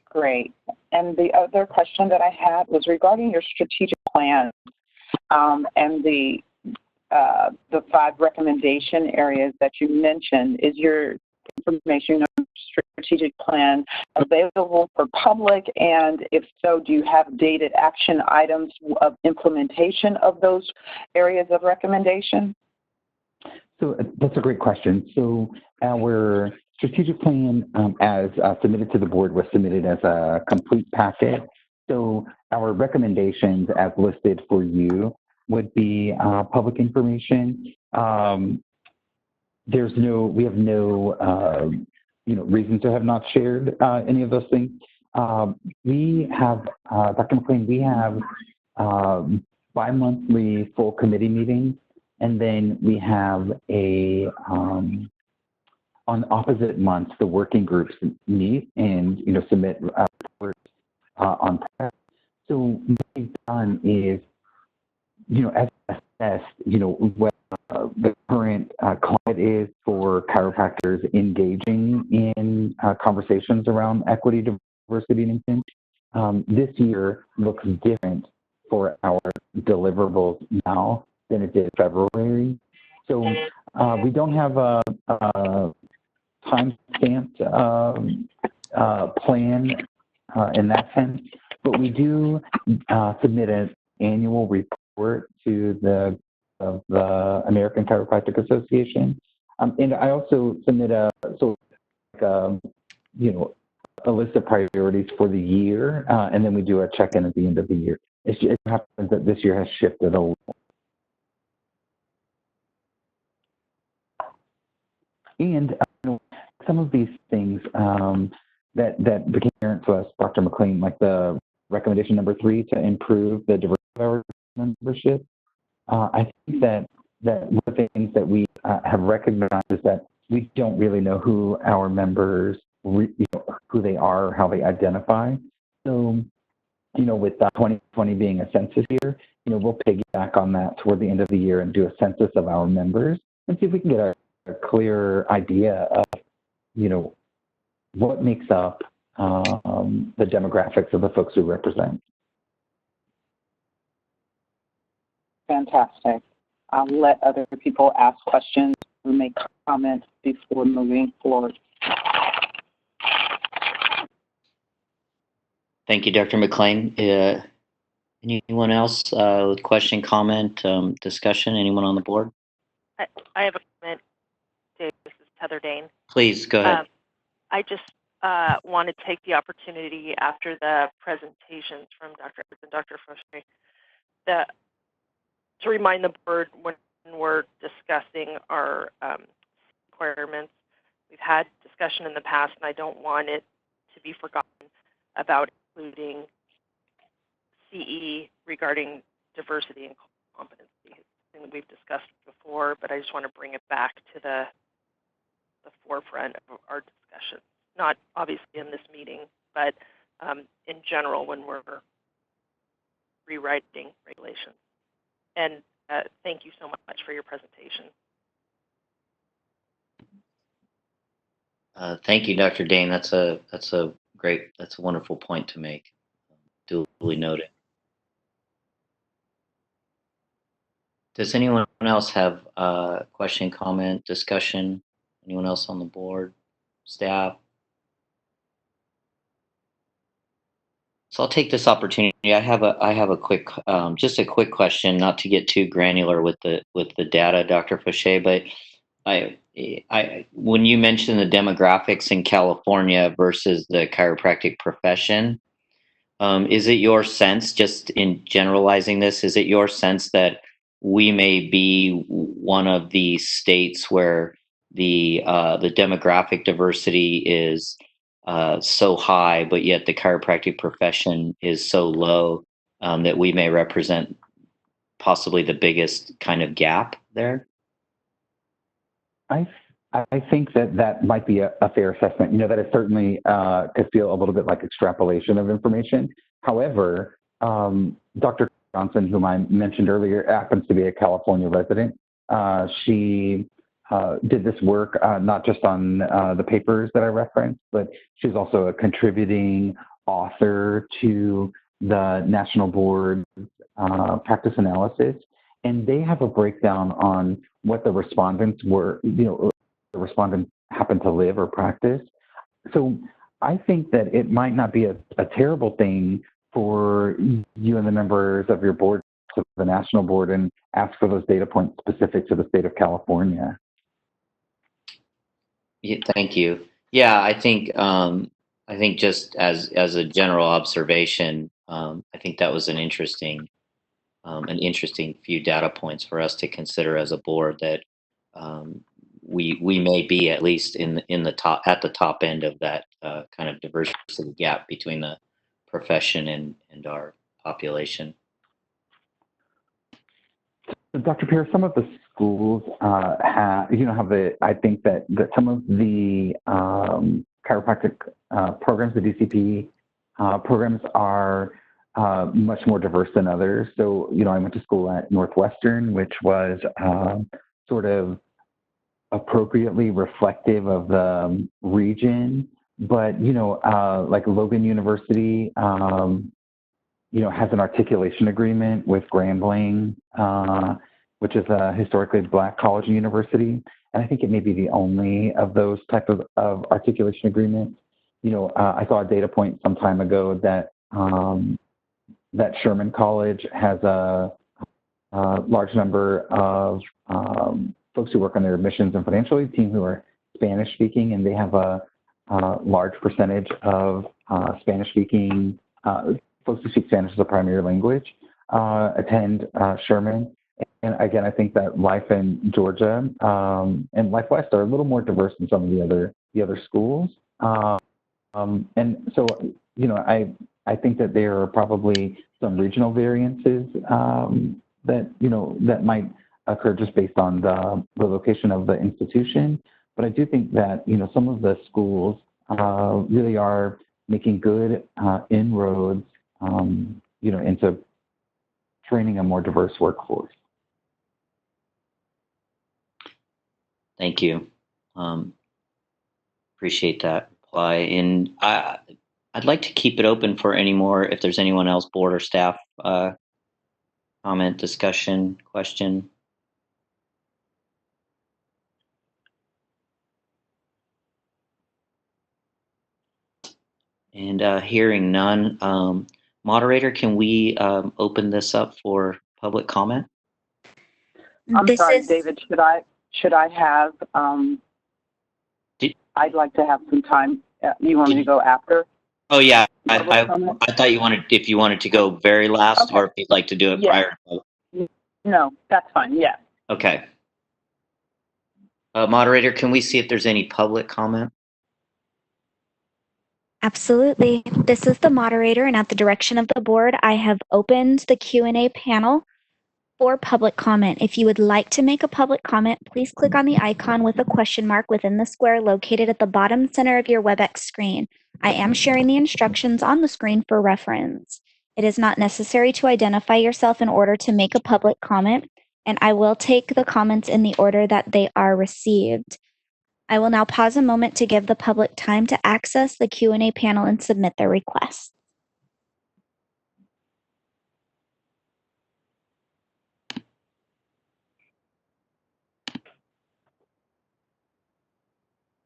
Great. And the other question that I had was regarding your strategic plan and the 5 recommendation areas that you mentioned. Is your information on strategic plan available for public? And if so, do you have dated action items of implementation of those areas of recommendation? So that's a great question. So our strategic plan, as submitted to the board, was submitted as a complete packet. So our recommendations, as listed for you, would be public information. We have no, reason to have not shared any of those things. We have, Dr. McLean, we have bi-monthly full committee meetings, and then we have on opposite months, the working groups meet and submit reports on prep. So what we've done is, as assessed, what the current climate is for chiropractors engaging in conversations around equity, diversity, and inclusion. This year looks different for our deliverables now than it did in February. So we don't have a time-stamped plan in that sense, but we do submit an annual report to the American Chiropractic Association, and I also submit a list of priorities for the year, and then we do a check-in at the end of the year. It happens that this year has shifted a little. And some of these things that became apparent to us, Dr. McLean, like the recommendation number 3 to improve the diversity of our membership. I think that one of the things that we have recognized is that we don't really know who our members, who they are, or how they identify. So, with 2020 being a census year, we'll piggyback on that toward the end of the year and do a census of our members and see if we can get a clear idea of, what makes up the demographics of the folks we represent. Fantastic. I'll let other people ask questions or make comments before moving forward. Thank you, Dr. McLean. Anyone else with question, comment, discussion? Anyone on the board? I have a comment, Dave. This is Heather Dane. Please go ahead. I just want to take the opportunity after the presentations from Dr. Evans and Dr. Fauché to remind the board when we're discussing our requirements. We've had discussion in the past, and I don't want it to be forgotten about including CE regarding diversity and competency. It's something that we've discussed before, but I just want to bring it back to the forefront of our discussion. Not obviously in this meeting, but in general when we're rewriting regulations. And thank you so much for your presentation. Thank you, Dr. Dane. That's a wonderful point to make. Duly noted. Does anyone else have question, comment, discussion? Anyone else on the board, staff? So I'll take this opportunity. I have a quick, just a quick question, not to get too granular with the data, Dr. Fauché, but when you mentioned the demographics in California versus the chiropractic profession, is it your sense, just in generalizing this, is it your sense that we may be one of the states where the demographic diversity is so high, but yet the chiropractic profession is so low, that we may represent possibly the biggest kind of gap there? I think that might be a fair assessment. That is certainly could feel a little bit like extrapolation of information. However, Dr. Johnson, whom I mentioned earlier, happens to be a California resident. She did this work not just on the papers that I referenced, but she's also a contributing author to the National Board practice analysis. And they have a breakdown on what the respondents were, the respondents happened to live or practice. So I think that it might not be a terrible thing for you and the members of your board to the national board and ask for those data points specific to the state of California. Yeah, thank you. Yeah, I think just as a general observation, I think that was an interesting few data points for us to consider as a board, that we may be at least at the top end of that kind of diversity gap between the profession and our population. Dr. Pierce, some of the schools I think that some of the chiropractic programs, the DCP programs, are much more diverse than others. So, I went to school at Northwestern, which was sort of appropriately reflective of the region. But, like Logan University, has an articulation agreement with Grambling, which is a historically Black college and university. And I think it may be the only of those type of articulation agreements. I saw a data point some time ago that that Sherman College has a large number of folks who work on their admissions and financial aid team who are Spanish speaking, and they have a large percentage of Spanish speaking folks who speak Spanish as a primary language attend Sherman. And again, I think that Life in Georgia and Life West are a little more diverse than some of the other schools. And so, I think that there are probably some regional variances that might occur just based on the location of the institution. But I do think that, some of the schools really are making good inroads, into training a more diverse workforce. Thank you. Appreciate that reply. And I'd like to keep it open for any more, if there's anyone else, board or staff, comment, discussion, question. And hearing none, moderator, can we open this up for public comment? I'm This sorry, is David, should I have, I'd like to have some time. You want me to go after? Oh yeah, Public comment? I thought if you wanted to go very last, Okay. or if you'd like to do it Yeah. prior. No, that's fine, yes. Okay. Moderator, can we see if there's any public comment? absolutely. This is the moderator, and at the direction of the board, I have opened the Q&A panel for public comment. If you would like to make a public comment, please click on the icon with a question mark within the square located at the bottom center of your WebEx screen. I am sharing the instructions on the screen for reference. It is not necessary to identify yourself in order to make a public comment, and I will take the comments in the order that they are received. I will now pause a moment to give the public time to access the Q&A panel and submit their requests.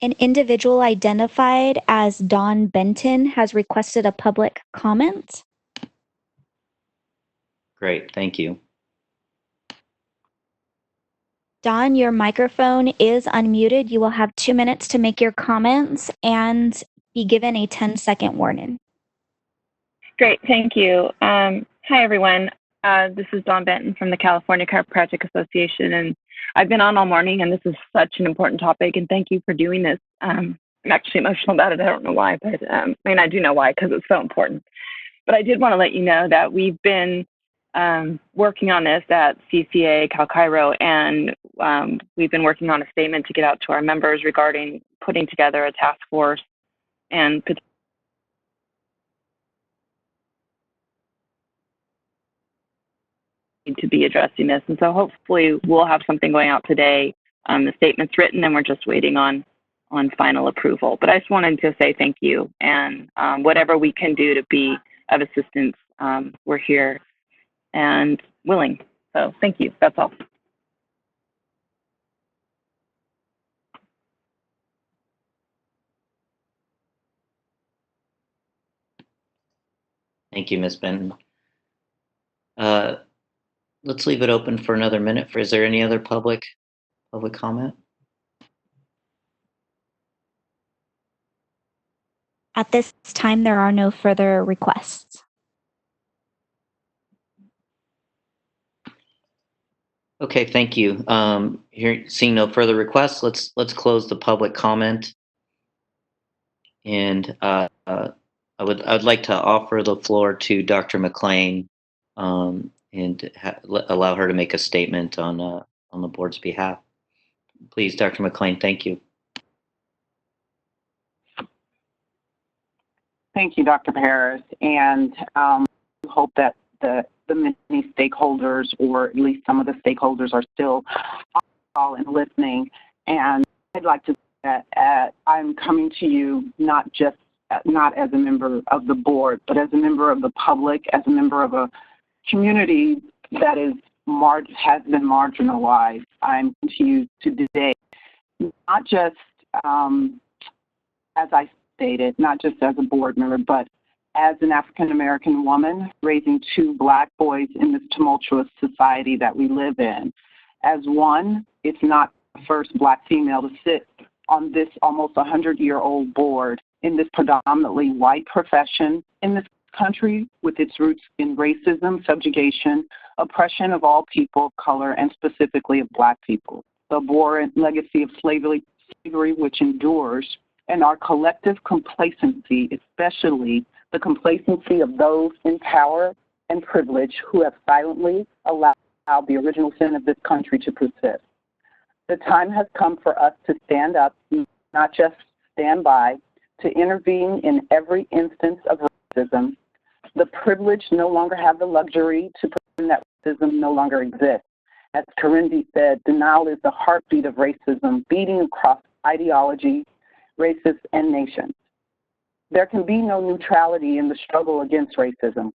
An individual identified as Don Benton has requested a public comment. Great, thank you. Don, your microphone is unmuted. You will have 2 minutes to make your comments and be given a 10-second warning. Great, thank you. Hi, everyone. This is Dawn Benton from the California Chiropractic Association, and I've been on all morning, and this is such an important topic, and thank you for doing this. I'm actually emotional about it. I don't know why, but I do know why, because it's so important. But I did want to let you know that we've been working on this at CCA, Cal Chiro, and we've been working on a statement to get out to our members regarding putting together a task force and to be addressing this. And so hopefully we'll have something going out today. The statement's written and we're just waiting on final approval. But I just wanted to say thank you, and whatever we can do to be of assistance, we're here and willing. So thank you, that's all. Thank you, Ms. Benton. Let's leave it open for another minute. Is there any other public comment? At this time, there are no further requests. Okay, thank you. Seeing no further requests, let's close the public comment. And I'd like to offer the floor to Dr. McLean and allow her to make a statement on the board's behalf. Please, Dr. McLean, thank you. Thank you, Dr. Paris, and hope that the many stakeholders, or at least some of the stakeholders, are still on the call and listening. And I'd like to say that I'm coming to you not as a member of the board, but as a member of the public, as a member of a community that has been marginalized. I'm coming to you today, not just as I stated, not just as a board member, but as an African-American woman raising 2 Black boys in this tumultuous society that we live in. As one, it's not the first Black female to sit on this almost 100-year-old board in this predominantly white profession in this country, with its roots in racism, subjugation, oppression of all people of color, and specifically of Black people. The abhorrent legacy of slavery which endures, and our collective complacency, especially the complacency of those in power and privilege who have silently allowed the original sin of this country to persist. The time has come for us to stand up, not just stand by, to intervene in every instance of racism. The privileged no longer have the luxury to pretend that racism no longer exists. As Karindi said, denial is the heartbeat of racism, beating across ideology, races, and nations. There can be no neutrality in the struggle against racism.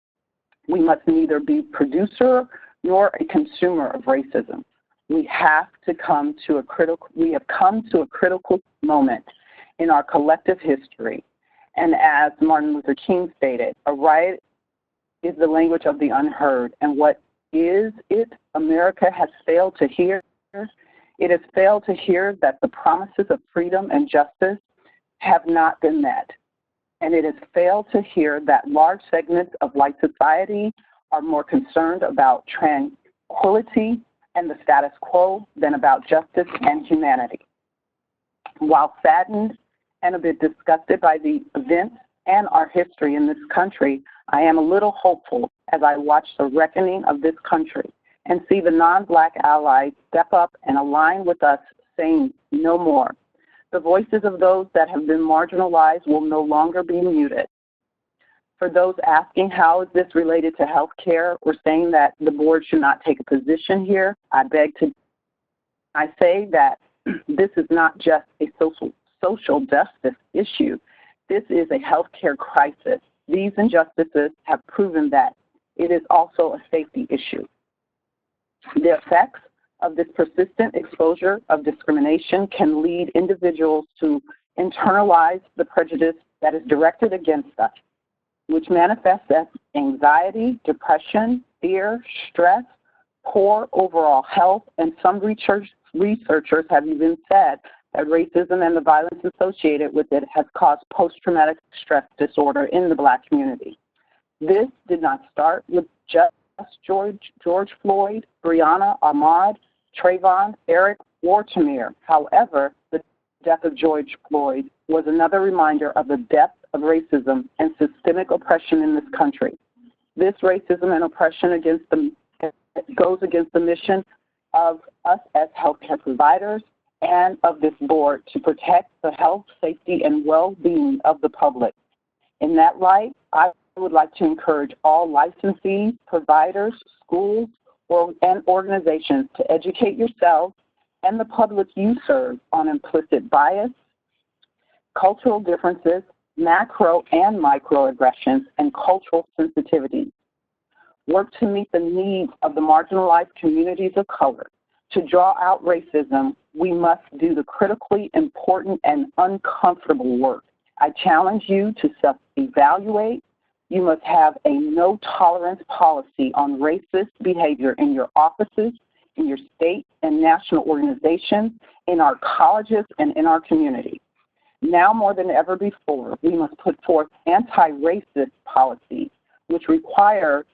We must neither be producer nor a consumer of racism. We have come to a critical moment in our collective history, And as Martin Luther King stated, a riot is the language of the unheard. And what is it America has failed to hear? It has failed to hear that the promises of freedom and justice have not been met. And it has failed to hear that large segments of white society are more concerned about tranquility and the status quo than about justice and humanity. While saddened and a bit disgusted by the events and our history in this country, I am a little hopeful as I watch the reckoning of this country and see the non-Black allies step up and align with us, saying no more. The voices of those that have been marginalized will no longer be muted. For those asking how is this related to health care or saying that the board should not take a position here, I say that this is not just a social justice issue. This is a healthcare crisis. These injustices have proven that it is also a safety issue. The effects of this persistent exposure of discrimination can lead individuals to internalize the prejudice that is directed against us, which manifests as anxiety, depression, fear, stress, poor overall health, and some researchers have even said that racism and the violence associated with it has caused post-traumatic stress disorder in the Black community. This did not start with just George Floyd, Breonna, Ahmaud, Trayvon, Eric, or Tamir. However, the death of George Floyd was another reminder of the depth of racism and systemic oppression in this country. This racism and oppression goes against the mission of us as healthcare providers and of this board to protect the health, safety, and well-being of the public. In that light, I would like to encourage all licensees, providers, schools, and organizations to educate yourselves and the public you serve on implicit bias, cultural differences, macro and microaggressions, and cultural sensitivity. Work to meet the needs of the marginalized communities of color. To draw out racism, we must do the critically important and uncomfortable work. I challenge you to self-evaluate. You must have a no-tolerance policy on racist behavior in your offices, in your state and national organizations, in our colleges, and in our community. Now more than ever before, we must put forth anti-racist policies which require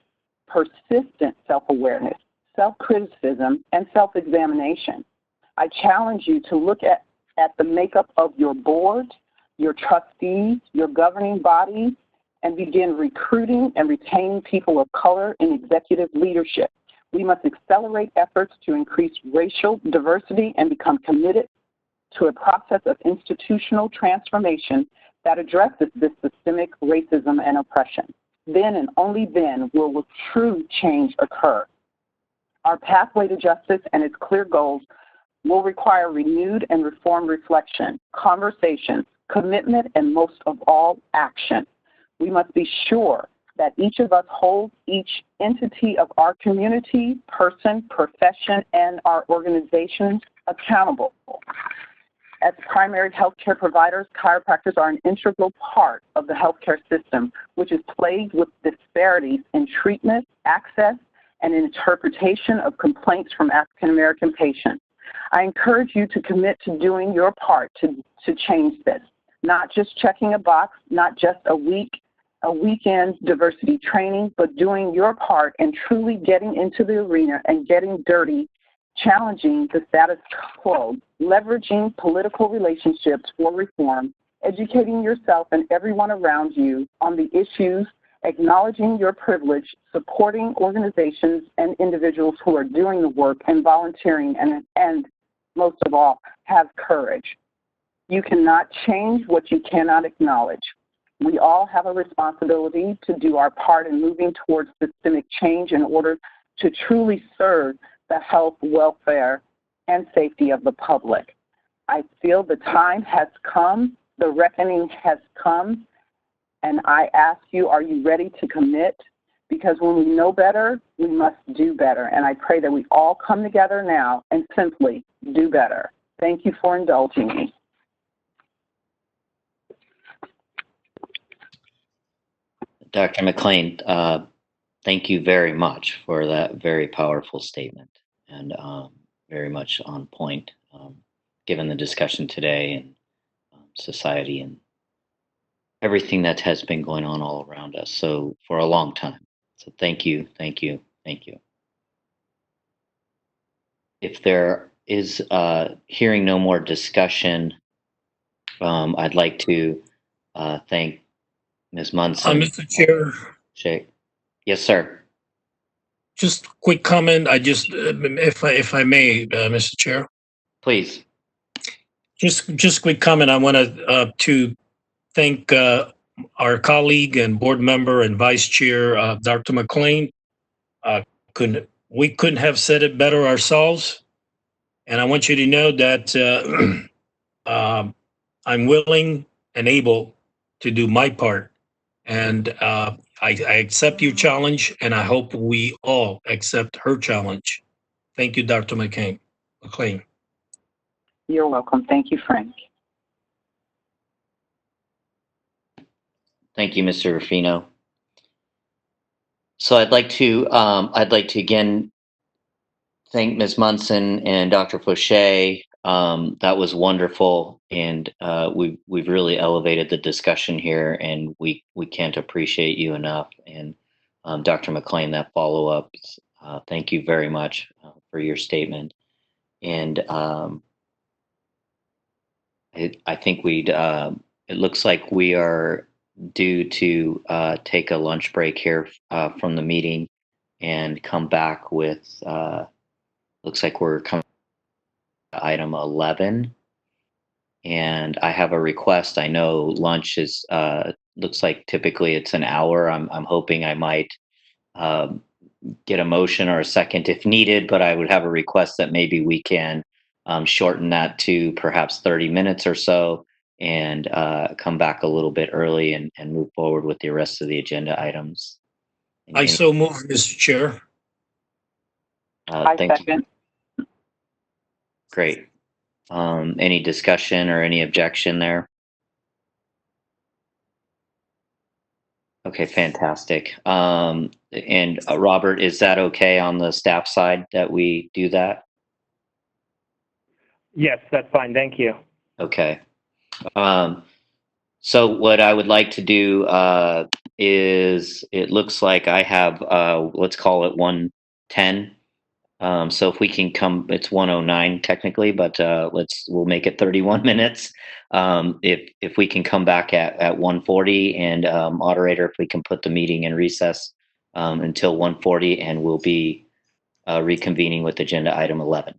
persistent self-awareness, self-criticism, and self-examination. I challenge you to look at the makeup of your board, your trustees, your governing bodies, and begin recruiting and retaining people of color in executive leadership. We must accelerate efforts to increase racial diversity and become committed to a process of institutional transformation that addresses this systemic racism and oppression. Then and only then will true change occur. Our pathway to justice and its clear goals will require renewed and reformed reflection, conversation, commitment, and most of all, action. We must be sure that each of us holds each entity of our community, person, profession, and our organizations accountable. As primary healthcare providers, chiropractors are an integral part of the healthcare system, which is plagued with disparities in treatment, access, and interpretation of complaints from African American patients. I encourage you to commit to doing your part to change this, not just checking a box, not just a weekend diversity training, but doing your part and truly getting into the arena and getting dirty, challenging the status quo, leveraging political relationships for reform, educating yourself and everyone around you on the issues, acknowledging your privilege, supporting organizations and individuals who are doing the work, and volunteering, and most of all, have courage. You cannot change what you cannot acknowledge. We all have a responsibility to do our part in moving towards systemic change in order to truly serve the health, welfare, and safety of the public. I feel the time has come, the reckoning has come, and I ask you, are you ready to commit? Because when we know better, we must do better. And I pray that we all come together now and simply do better. Thank you for indulging me. Dr. McLean, thank you very much for that very powerful statement and very much on point given the discussion today and society and everything that has been going on all around us. So for a long time. So thank you, thank you, thank you. If there is hearing no more discussion, I'd like to thank Ms. Munson. Mr. Chair. Shay. Yes, sir. Just quick comment. I just, if I may, Mr. Chair. Please. Just quick comment. I want to thank our colleague and board member and vice chair, Dr. McLean. We couldn't have said it better ourselves. And I want you to know that I'm willing and able to do my part. And I accept your challenge, and I hope we all accept her challenge. Thank you, Dr. McLean. You're welcome. Thank you, Frank. Thank you, Mr. Rufino. So I'd like to again thank Ms. Munson and Dr. Fauché. That was wonderful, and we've really elevated the discussion here, and we can't appreciate you enough. And Dr. McLean, that follow up, thank you very much for your statement. And I think it looks like we are due to take a lunch break here from the meeting and come back with, looks like we're coming to item 11. And I have a request. I know lunch is, looks like typically it's an hour. I'm hoping I might get a motion or a second if needed, but I would have a request that maybe we can shorten that to perhaps 30 minutes or so and come back a little bit early and move forward with the rest of the agenda items. I so move, Mr. Chair. I second. You. Great. Any discussion or any objection there? Okay, fantastic. And Robert, is that okay on the staff side that we do that? Yes, that's fine. Thank you. Okay. So what I would like to do is, it looks like I have, let's call it 1:10. So if we can come, it's 1:09 technically, but we'll make it 31 minutes. If we can come back at 1:40, and moderator, if we can put the meeting in recess until 1:40, and we'll be reconvening with agenda item 11.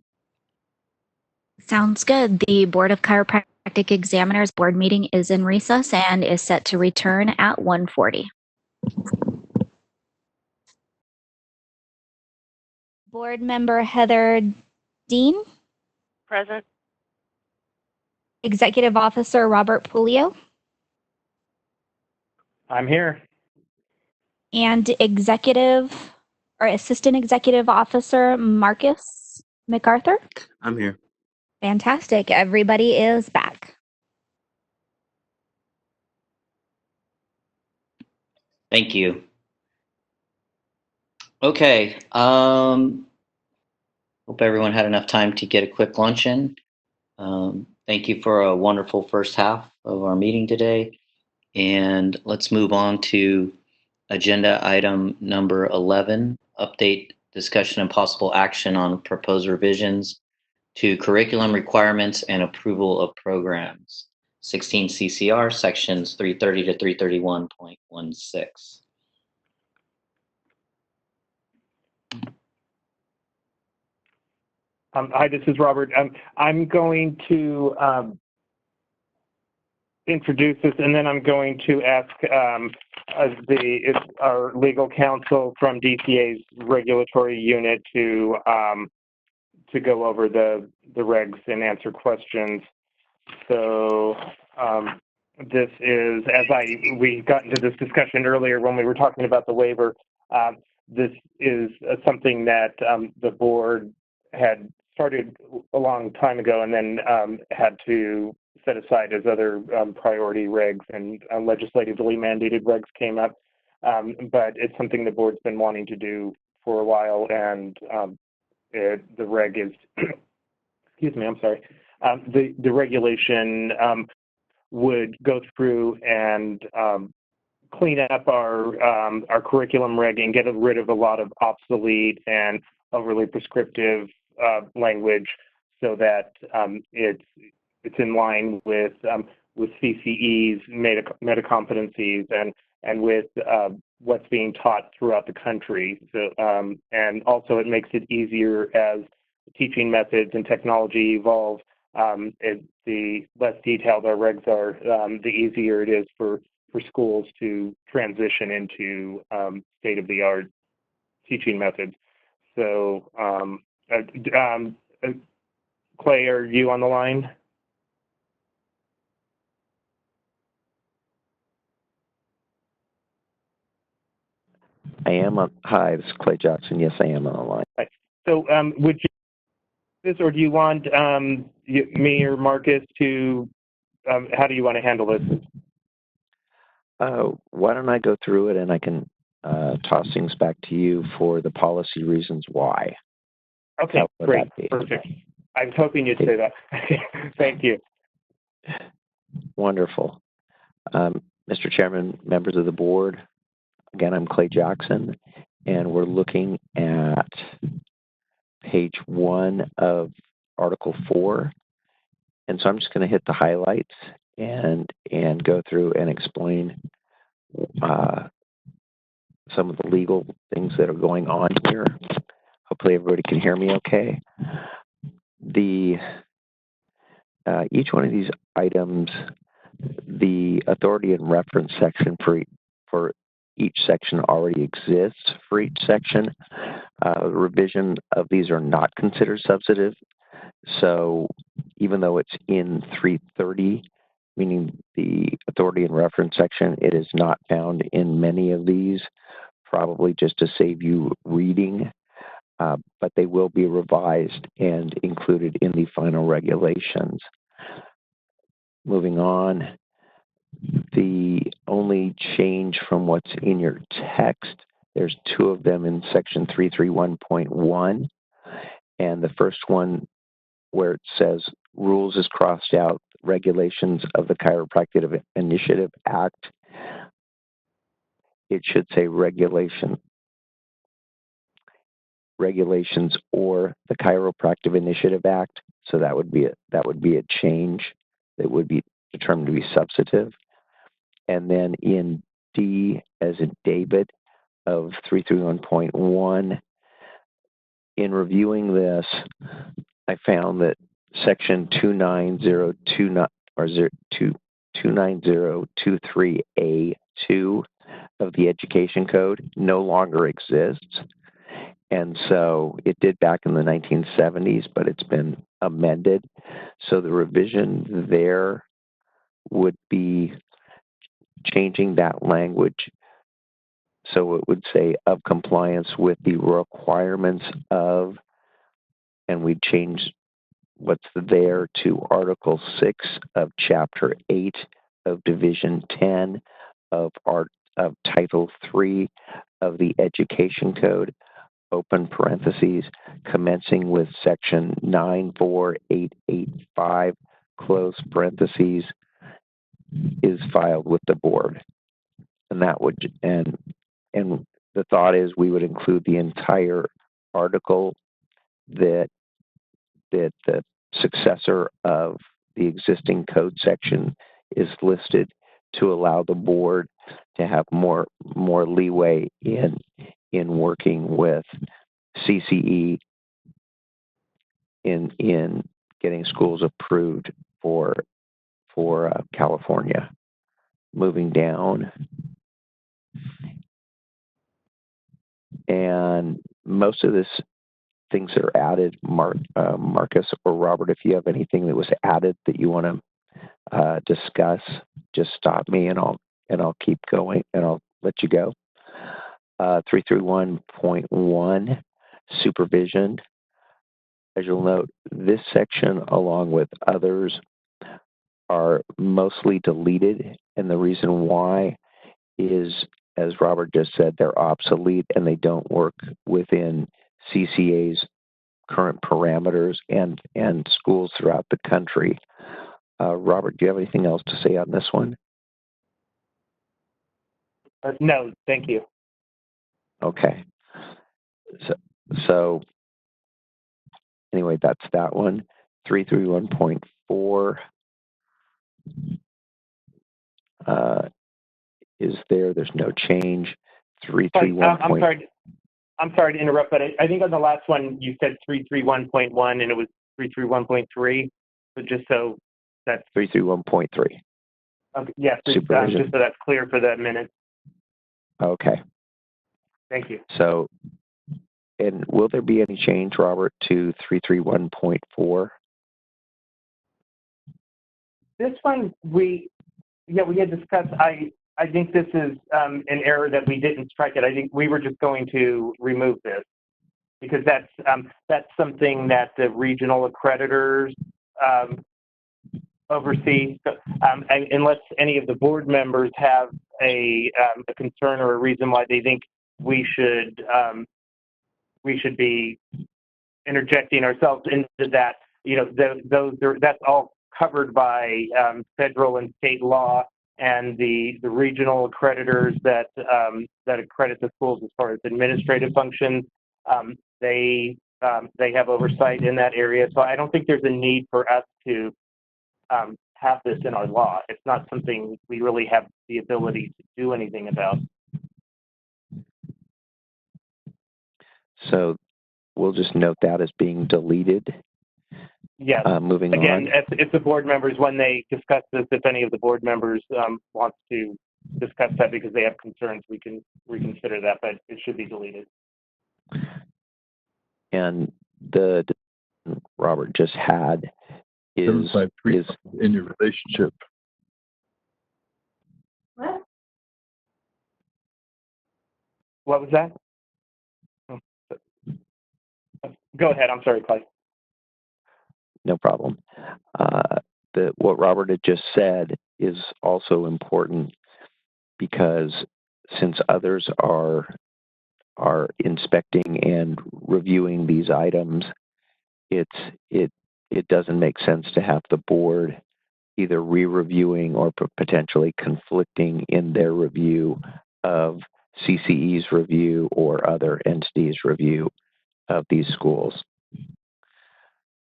Sounds good. The Board of Chiropractic Examiners board meeting is in recess and is set to return at 1:40. Board member Heather Dean. Present. Executive Officer Robert Pulio. I'm here. And Executive or Assistant Executive Officer Marcus MacArthur. I'm here. Fantastic. Everybody is back. Thank you. Okay. Hope everyone had enough time to get a quick lunch in. Thank you for a wonderful first half of our meeting today. And let's move on to agenda item number 11, update, discussion, and possible action on proposed revisions to curriculum requirements and approval of programs. 16 CCR sections 330 to 331.16. Hi, this is Robert. I'm going to introduce this, and then I'm going to ask our legal counsel from DCA's regulatory unit to go over the regs and answer questions. So this is, we got into this discussion earlier when we were talking about the waiver. This is something that the board had started a long time ago and then had to set aside as other priority regs and legislatively mandated regs came up. but it's something the board's been wanting to do for a while, and the reg is, excuse me, I'm sorry, the regulation would go through and clean up our curriculum reg and get rid of a lot of obsolete and overly prescriptive language, so that it's in line with CCE's meta competencies and with what's being taught throughout the country. So, and also it makes it easier as teaching methods and technology evolve. The less detailed our regs are, the easier it is for schools to transition into state-of-the-art teaching methods. So, Clay, are you on the line? I am on. Hi, this is Clay Jackson. Yes, I am on the line. Right. So, would you this, or do you want me or Marcus to? How do you want to handle this? Why don't I go through it, and I can toss things back to you for the policy reasons why. Okay, great, perfect. I was hoping you'd say that. Thank you. Wonderful. Mr. Chairman, members of the board, again, I'm Clay Jackson, and we're looking at page 1 of Article 4. And so I'm just going to hit the highlights and go through and explain some of the legal things that are going on here. Hopefully everybody can hear me okay. Each one of these items, the authority and reference section for each section already exists for each section. Revision of these are not considered substantive. So even though it's in 330, meaning the authority and reference section, it is not found in many of these, probably just to save you reading, but they will be revised and included in the final regulations. Moving on, the only change from what's in your text, there's 2 of them in section 331.1, and the first one where it says rules is crossed out, regulations of the Chiropractic Initiative Act. It should say regulations or the Chiropractic Initiative Act. So that would be a change that would be determined to be substantive. And then in D, as in David, of 331.1, in reviewing this, I found that section 29029 or 29023A2 of the Education Code no longer exists. And so it did back in the 1970s, but it's been amended. So the revision there would be changing that language. So it would say of compliance with the requirements of, and we'd change what's there to Article 6 of Chapter 8 of Division 10 of Title 3 of the Education Code, open parentheses, commencing with Section 94885, close parentheses, is filed with the board. And that would, and the thought is we would include the entire article that the successor of the existing code section is listed to allow the board to have more leeway in working with CCE in getting schools approved for California. Moving down, and most of this things that are added, Marcus or Robert, if you have anything that was added that you want to discuss, just stop me and I'll keep going and I'll let you go. 331.1, supervision. As you'll note, this section, along with others, are mostly deleted, and the reason why is as Robert just said, they're obsolete and they don't work within CCA's current parameters and schools throughout the country. Robert, do you have anything else to say on this one? No, thank you. Okay. So anyway, that's that one. 331.4 is there. There's no change. 331. I'm sorry to interrupt, but I think on the last one you said 331.1 and it was 331.3. So just so that's 331.3. Okay, yes, Supervision. just so that's clear for the minute. Okay. Thank you. So, and will there be any change, Robert, to 331.4? This one we had discussed. I think this is an error that we didn't strike it. I think we were just going to remove this because that's something that the regional accreditors oversee. So, unless any of the board members have a concern or a reason why they think we should be interjecting ourselves into that, that's all covered by federal and state law, and the regional accreditors that accredit the schools as far as administrative functions, they have oversight in that area. So I don't think there's a need for us to have this in our law. It's not something we really have the ability to do anything about. So we'll just note that as being deleted. Yes. Moving on. Again, if the board members, when they discuss this, if any of the board members want to discuss that because they have concerns, we can reconsider that, but it should be deleted. And the Robert just had is in your relationship. What was that? Go ahead. I'm sorry, Clay. No problem. What Robert had just said is also important because since others are inspecting and reviewing these items, it doesn't make sense to have the board either re-reviewing or potentially conflicting in their review of CCE's review or other entities' review of these schools.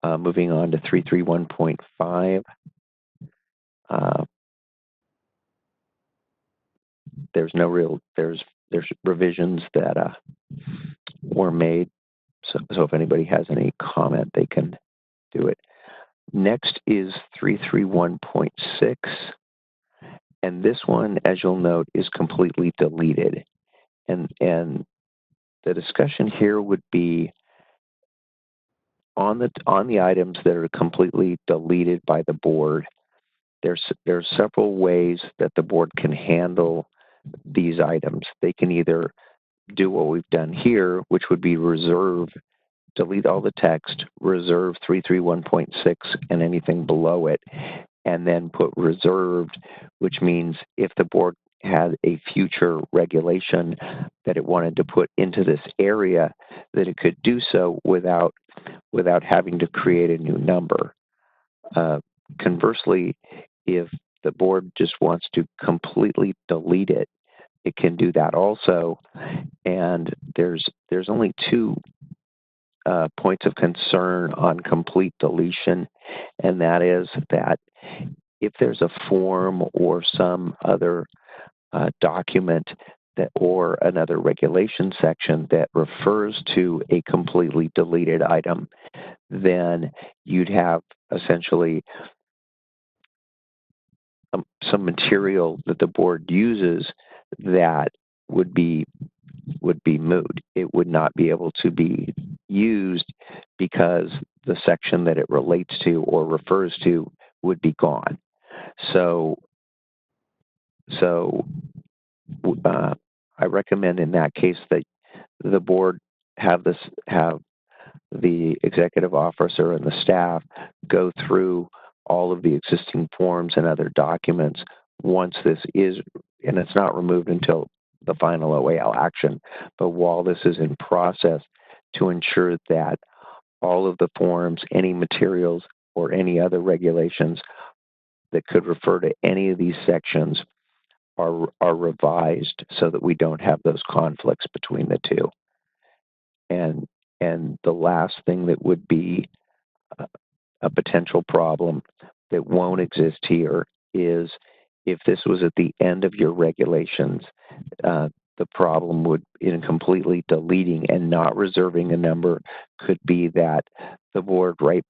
Moving on to 331.5. There's revisions that were made. So if anybody has any comment, they can do it. Next is 331.6. And this one, as you'll note, is completely deleted. And the discussion here would be on the items that are completely deleted by the board. There's several ways that the board can handle these items. They can either do what we've done here, which would be delete all the text, reserve 331.6 and anything below it, and then put reserved, which means if the board had a future regulation that it wanted to put into this area, that it could do so without having to create a new number. Conversely, if the board just wants to completely delete it, it can do that also. And there's only two points of concern on complete deletion, and that is that if there's a form or some other document or another regulation section that refers to a completely deleted item, then you'd have essentially some material that the board uses that would be moot. It would not be able to be used because the section that it relates to or refers to would be gone. So I recommend in that case that the board have the executive officer and the staff go through all of the existing forms and other documents once this is, and it's not removed until the final OAL action. But while this is in process, to ensure that all of the forms, any materials, or any other regulations that could refer to any of these sections are revised so that we don't have those conflicts between the two. And the last thing that would be a potential problem that won't exist here is if this was at the end of your regulations, the problem would, in completely deleting and not reserving a number, could be that the board right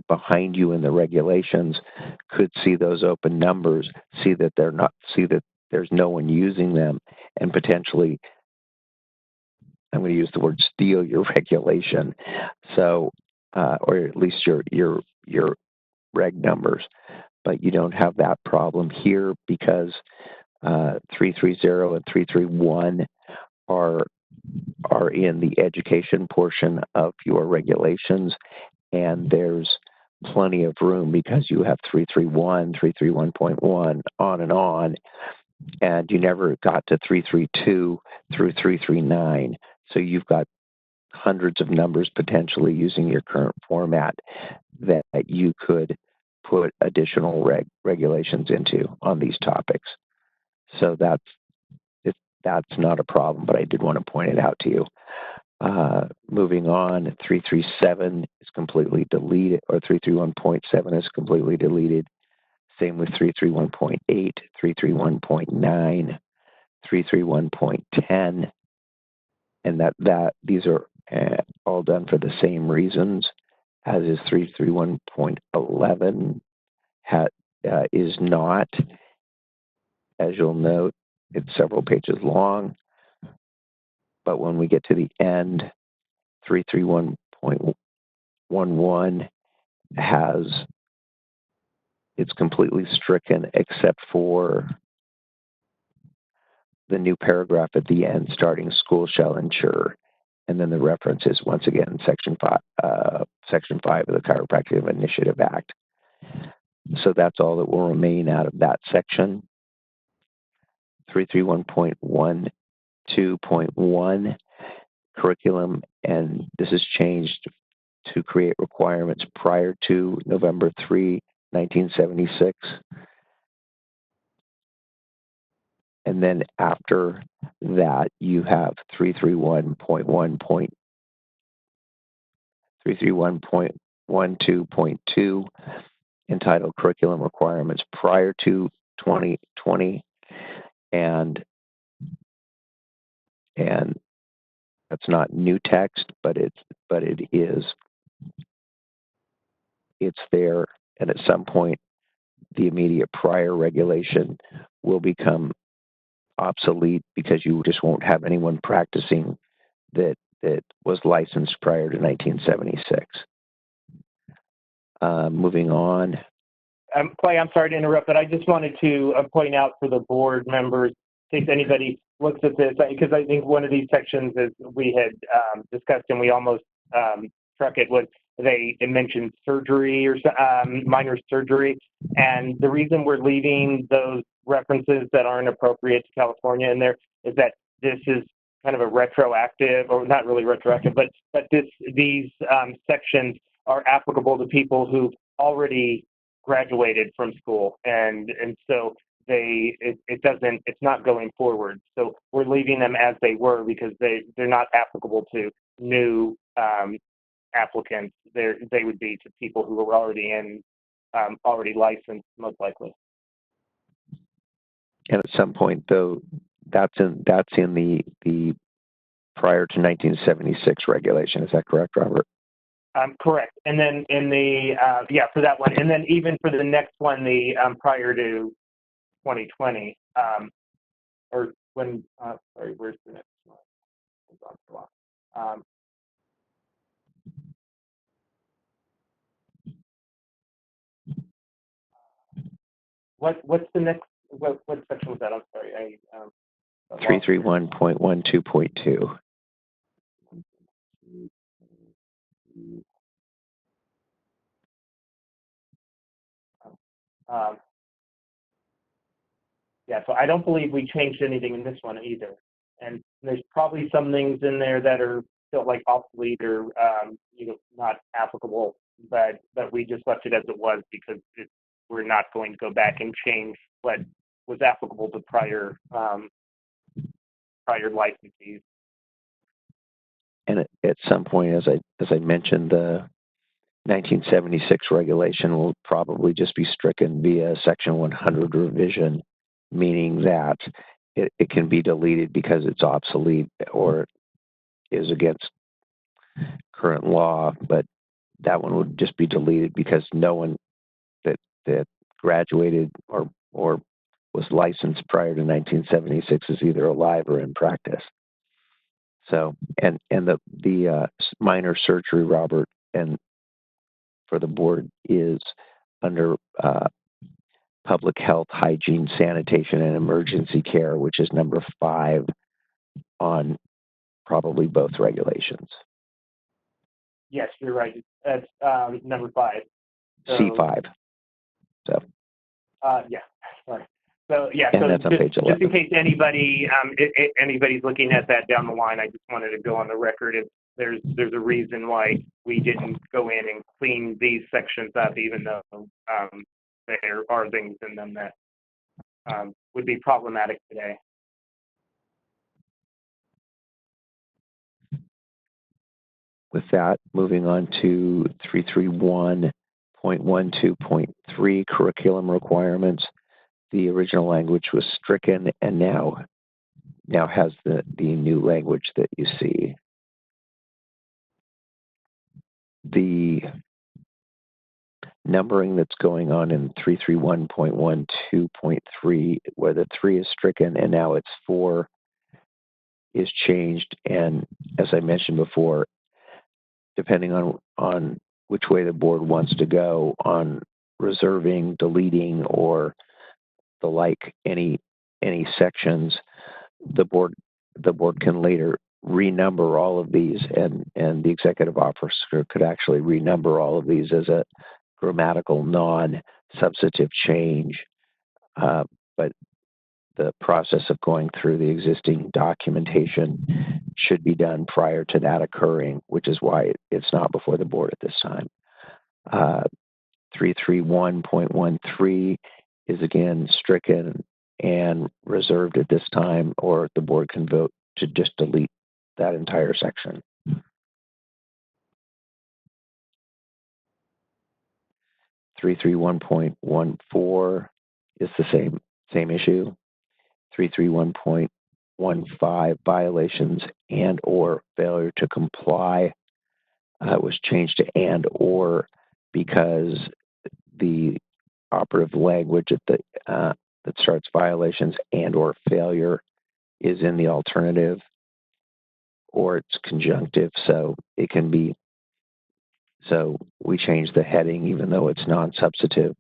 behind you in the regulations could see those open numbers, see that there's no one using them, and potentially, I'm going to use the word, steal your regulation. So, or at least your reg numbers. But you don't have that problem here because 330 and 331 are in the education portion of your regulations, and there's plenty of room because you have 331, 331.1, on, and you never got to 332 through 339. So you've got hundreds of numbers potentially using your current format that you could put additional regulations into on these topics. So that's not a problem, but I did want to point it out to you. Moving on, 337 is completely deleted, or 331.7 is completely deleted. Same with 331.8, 331.9, 331.10, and that these are all done for the same reasons, as is 331.11 is not. As you'll note, it's several pages long, but when we get to the end, 331.11 it's completely stricken except for the new paragraph at the end starting school shall ensure, and then the reference is once again section 5 of the Chiropractic Initiative Act. So that's all that will remain out of that section. 331.12.1 curriculum, and this is changed to create requirements prior to November 3, 1976. And then after that, you have 331.12.2 entitled Curriculum Requirements Prior to 2020, and that's not new text, but it's there, and at some point, the immediate prior regulation will become obsolete because you just won't have anyone practicing that was licensed prior to 1976. Moving on. Clay, I'm sorry to interrupt, but I just wanted to point out for the board members, in case anybody looks at this, because I think one of these sections, as we had discussed and we almost struck it, was it mentioned surgery or minor surgery. And the reason we're leaving those references that aren't appropriate to California in there is that this is kind of a retroactive, or not really retroactive, but these sections are applicable to people who've already graduated from school, and so it's not going forward. So we're leaving them as they were because they're not applicable to new applicants. They would be to people who were already already licensed, most likely. And at some point, though, that's in the prior to 1976 regulation. Is that correct, Robert? Correct. And then in the, for that one, and then even for the next one, the prior to 2020, or when, sorry, where's the next one? What's the next, what section was that? I'm sorry. 331.12.2. So I don't believe we changed anything in this one either. and there's probably some things in there that are still like obsolete or not applicable, but we just left it as it was because we're not going to go back and change what was applicable to prior licensees. And at some point, as I mentioned, the 1976 regulation will probably just be stricken via Section 100 revision, meaning that it can be deleted because it's obsolete or is against current law, but that one would just be deleted because no one that graduated or was licensed prior to 1976 is either alive or in practice. So, and the minor surgery, Robert, and for the board is under public health, hygiene, sanitation, and emergency care, which is number 5 on probably both regulations. Yes, you're right. That's number 5. So, C5. So. Yeah. Sorry. So yeah. And so that's on page 11. Just in case anybody's looking at that down the line, I just wanted to go on the record. There's a reason why we didn't go in and clean these sections up, even though there are things in them that would be problematic today. With that, moving on to 331.12.3 curriculum requirements. The original language was stricken and now has the new language that you see. The numbering that's going on in 331.12.3, where the 3 is stricken and now it's 4, is changed. And as I mentioned before, depending on which way the board wants to go on reserving, deleting, or the like, any sections, the board can later renumber all of these, and the executive officer could actually renumber all of these as a grammatical non-substantive change. But the process of going through the existing documentation should be done prior to that occurring, which is why it's not before the board at this time. 331.13 is again stricken and reserved at this time, or the board can vote to just delete that entire section. 331.14 is the same issue. 331.15 violations and or failure to comply was changed to and or because the operative language that starts violations and or failure is in the alternative, or it's conjunctive, so it can be. So we changed the heading, even though it's non-substantive,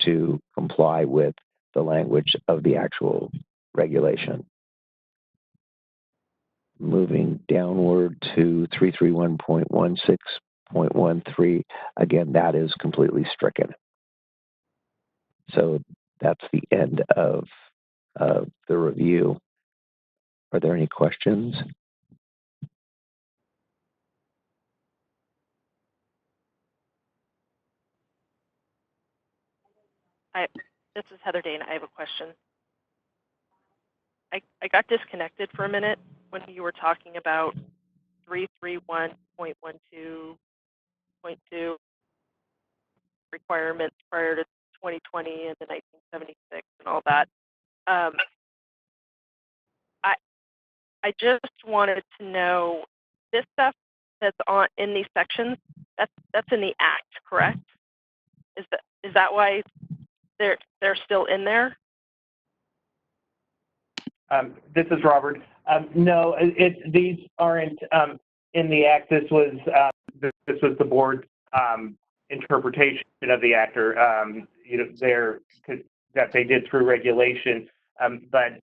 to comply with the language of the actual regulation. Moving downward to 331.16.13, again, that is completely stricken. So that's the end of the review. Are there any questions? This is Heather Dane. I have a question. I got disconnected for a minute when you were talking about 331.12.2 requirements prior to 2020 and the 1976 and all that. I just wanted to know, this stuff that's in these sections, that's in the Act, correct? Is that why they're still in there? This is Robert. No, these aren't in the Act. This was the board's interpretation of the Act, or that they did through regulation. But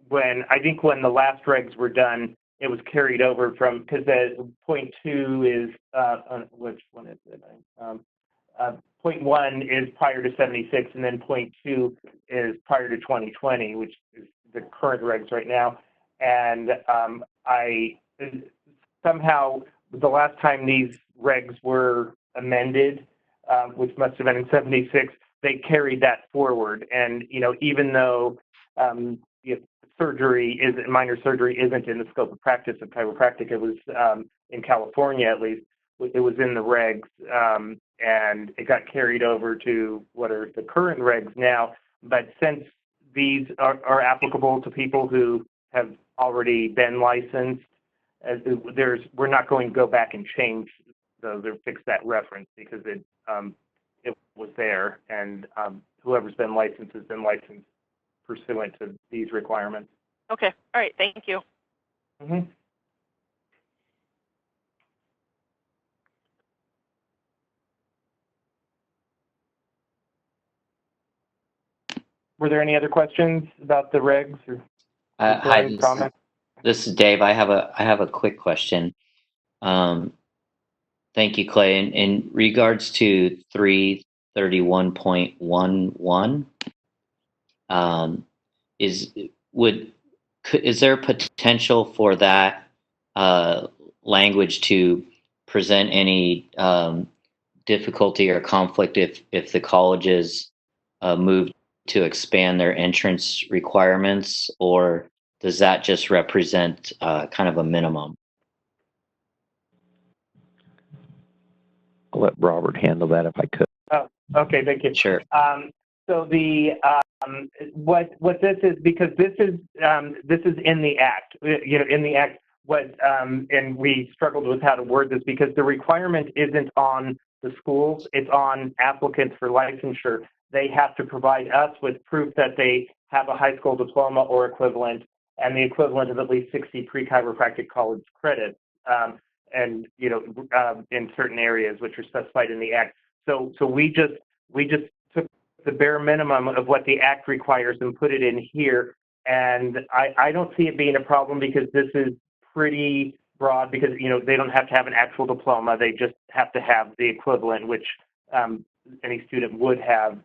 when the last regs were done, it was carried over from, because the point 2 is which one is it? Point 1 is prior to 76, and then point 2 is prior to 2020, which is the current regs right now. And I somehow, the last time these regs were amended, which must have been in '76, they carried that forward. And, even though minor surgery isn't in the scope of practice of chiropractic, it was in California at least, it was in the regs, and it got carried over to what are the current regs now. But since these are applicable to people who have already been licensed, we're not going to go back and change those or fix that reference because it was there, and whoever's been licensed has been licensed pursuant to these requirements. Okay. All right. Thank you. Mm-hmm. Were there any other questions about the regs or Hi, comments? this is Dave. I have a quick question. Thank you, Clay. In regards to 331.11, is there potential for that language to present any difficulty or conflict if the colleges move to expand their entrance requirements, or does that just represent kind of a minimum? I'll let Robert handle that if I could. Oh, okay, thank you. Sure. So the what this is, because this is in the act, in the act. And we struggled with how to word this because the requirement isn't on the schools; it's on applicants for licensure. They have to provide us with proof that they have a high school diploma or equivalent, and the equivalent of at least 60 pre-chiropractic college credits, and in certain areas which are specified in the act. So we just took the bare minimum of what the act requires and put it in here. And I don't see it being a problem because this is pretty broad because, they don't have to have an actual diploma. They just have to have the equivalent, which any student would have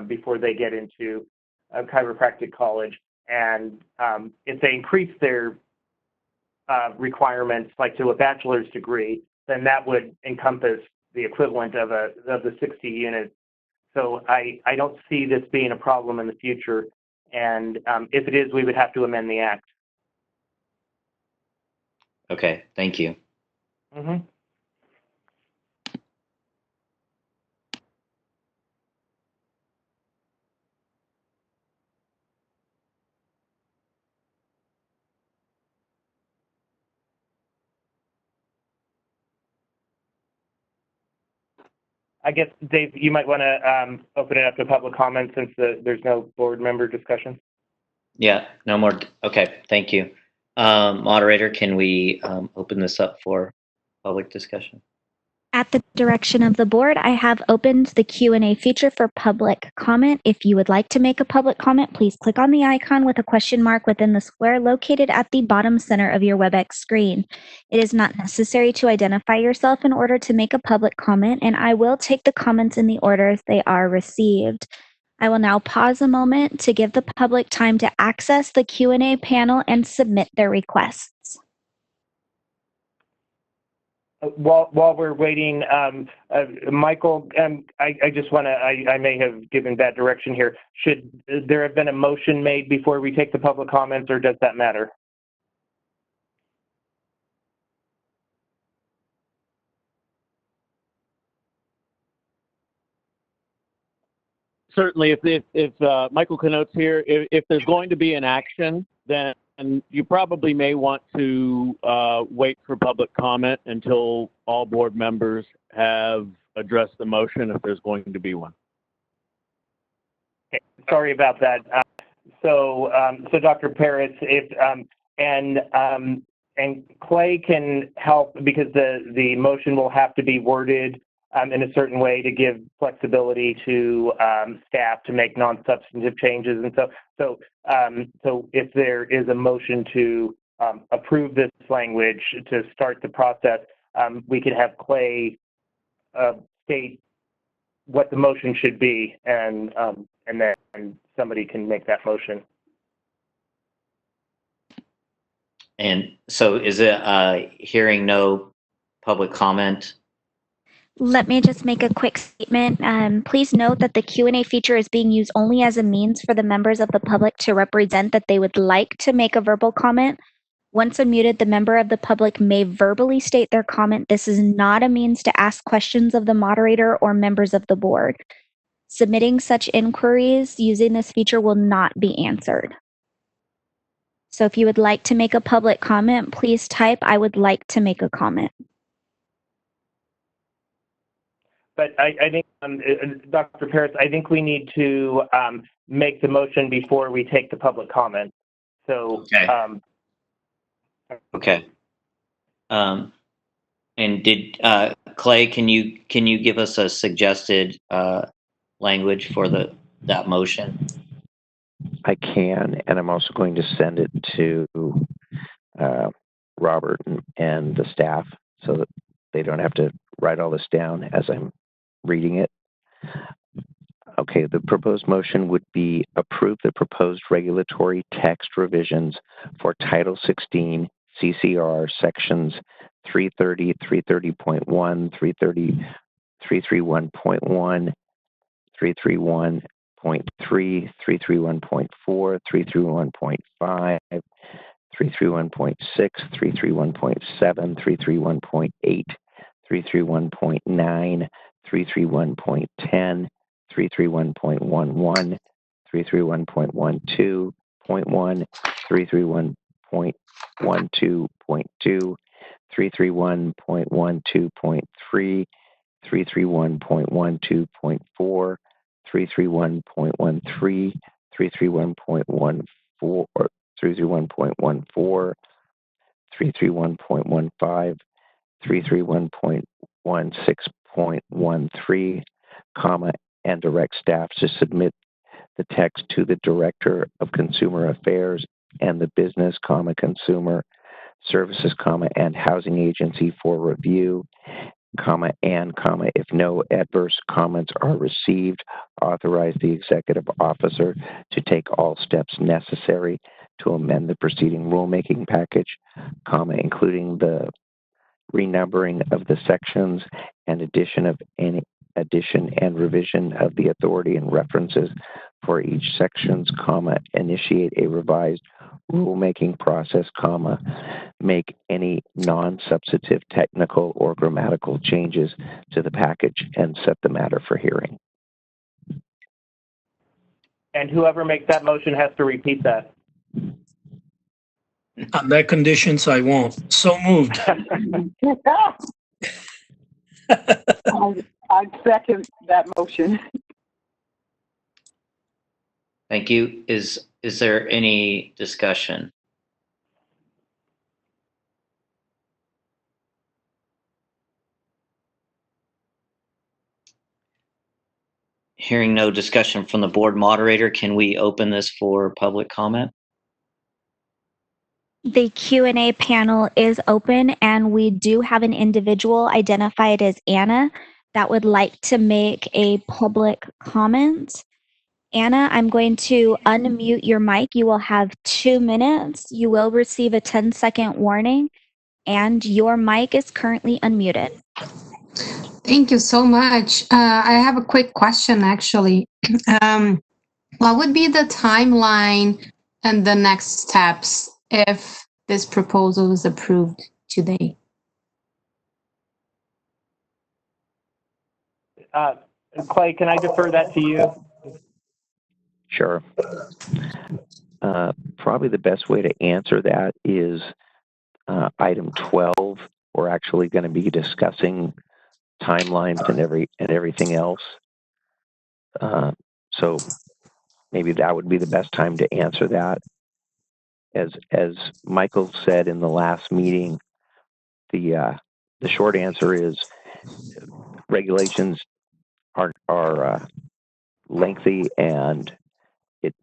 before they get into a chiropractic college. And if they increase their requirements, like to a bachelor's degree, then that would encompass the equivalent of the 60 units. So I don't see this being a problem in the future. And if it is, we would have to amend the act. Okay, thank you. Mm-hmm. I guess, Dave, you might want to open it up to public comment since there's no board member discussion. Yeah, no more. Okay, thank you. Moderator, can we open this up for public discussion? At the direction of the board, I have opened the Q&A feature for public comment. If you would like to make a public comment, please click on the icon with a question mark within the square located at the bottom center of your WebEx screen. It is not necessary to identify yourself in order to make a public comment, and I will take the comments in the order they are received. I will now pause a moment to give the public time to access the Q&A panel and submit their requests. While we're waiting, Michael, I just want to, I may have given bad direction here. Should there have been a motion made before we take the public comments, or does that matter? Certainly, if Michael connotes here, if there's going to be an action, then you probably may want to wait for public comment until all board members have addressed the motion, if there's going to be one. Okay, sorry about that. So Dr. Paris, and Clay can help because the motion will have to be worded in a certain way to give flexibility to staff to make non-substantive changes. And so if there is a motion to approve this language to start the process, we could have Clay state what the motion should be, and then somebody can make that motion. And so is it hearing no public comment? Let me just make a quick statement. Please note that the Q&A feature is being used only as a means for the members of the public to represent that they would like to make a verbal comment. Once unmuted, the member of the public may verbally state their comment. This is not a means to ask questions of the moderator or members of the board. Submitting such inquiries using this feature will not be answered. So if you would like to make a public comment, please type, "I would like to make a comment." But I think, Dr. Paris, I think we need to make the motion before we take the public comment. So, okay. Okay. And did Clay? Can you give us a suggested language for that motion? I can, and I'm also going to send it to Robert and the staff so that they don't have to write all this down as I'm reading it. Okay, the proposed motion would be approve the proposed regulatory text revisions for Title 16 CCR sections 330, 330.1, 330, 331.1, 331.3, 331.4, 331.5, 331.6, 331.7, 331.8, 331.9, 331.10, 331.11, 331.12.1, 331.12.2, 331.12.3, 331.12.4, 331.13, 331.14, 331.14, 331.15, 331.16.13, comma, and direct staff to submit the text to the Director of Consumer Affairs and the Business, comma, Consumer Services, comma, and Housing Agency for review, comma, and, comma, if no adverse comments are received, authorize the executive officer to take all steps necessary to amend the preceding rulemaking package, comma, including the renumbering of the sections and addition and revision of the authority and references for each sections, comma, initiate a revised rulemaking process, comma, make any non-substantive technical or grammatical changes to the package and set the matter for hearing. and whoever makes that motion has to repeat that. On that conditions, I won't. So moved. I second that motion. Thank you. Is there any discussion? Hearing no discussion from the board moderator, can we open this for public comment? The Q&A panel is open, and we do have an individual identified as Anna that would like to make a public comment. Anna, I'm going to unmute your mic. You will have 2 minutes. You will receive a 10-second warning, and your mic is currently unmuted. Thank you so much. I have a quick question, actually. What would be the timeline and the next steps if this proposal is approved today? Clay, can I defer that to you? Sure. Probably the best way to answer that is item 12. We're actually going to be discussing timelines and everything else. So maybe that would be the best time to answer that. As Michael said in the last meeting, the short answer is regulations are lengthy, and it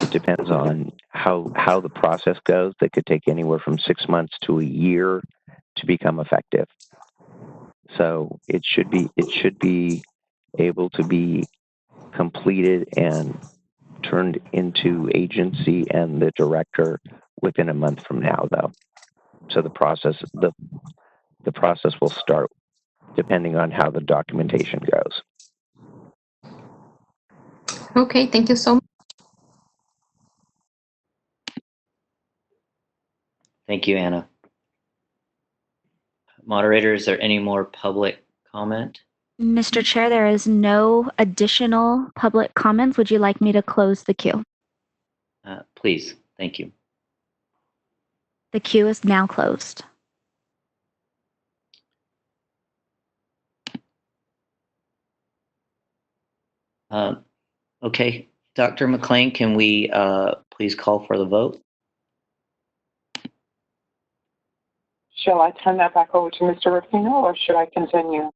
depends on how the process goes. They could take anywhere from 6 months to a year to become effective. So it should be able to be completed and turned into agency and the director within a month from now, though. So the process will start depending on how the documentation goes. Okay, thank you so much. Thank you, Anna. Moderator, is there any more public comment? Mr. Chair, there is no additional public comments. Would you like me to close the queue? Please, thank you. The queue is now closed. Okay, Dr. McLean, can we please call for the vote? Shall I turn that back over to Mr. Rapino, or should I continue?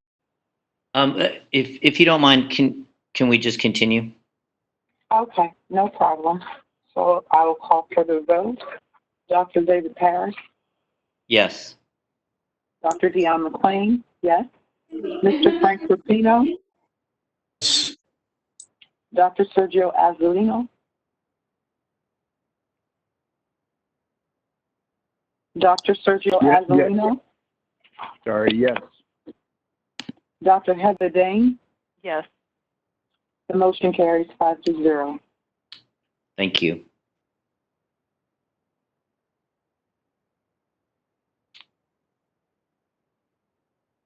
If you don't mind, can we just continue? Okay, no problem. So I will call for the vote. Dr. David Parrish, Yes. Dr. Dion McLean, yes. Mr. Frank Rapino, Dr. Sergio Azzolino, Dr. Sergio Azzolino, Sorry, yes. Dr. Heather Dane. Yes. The motion carries 5-0. Thank you.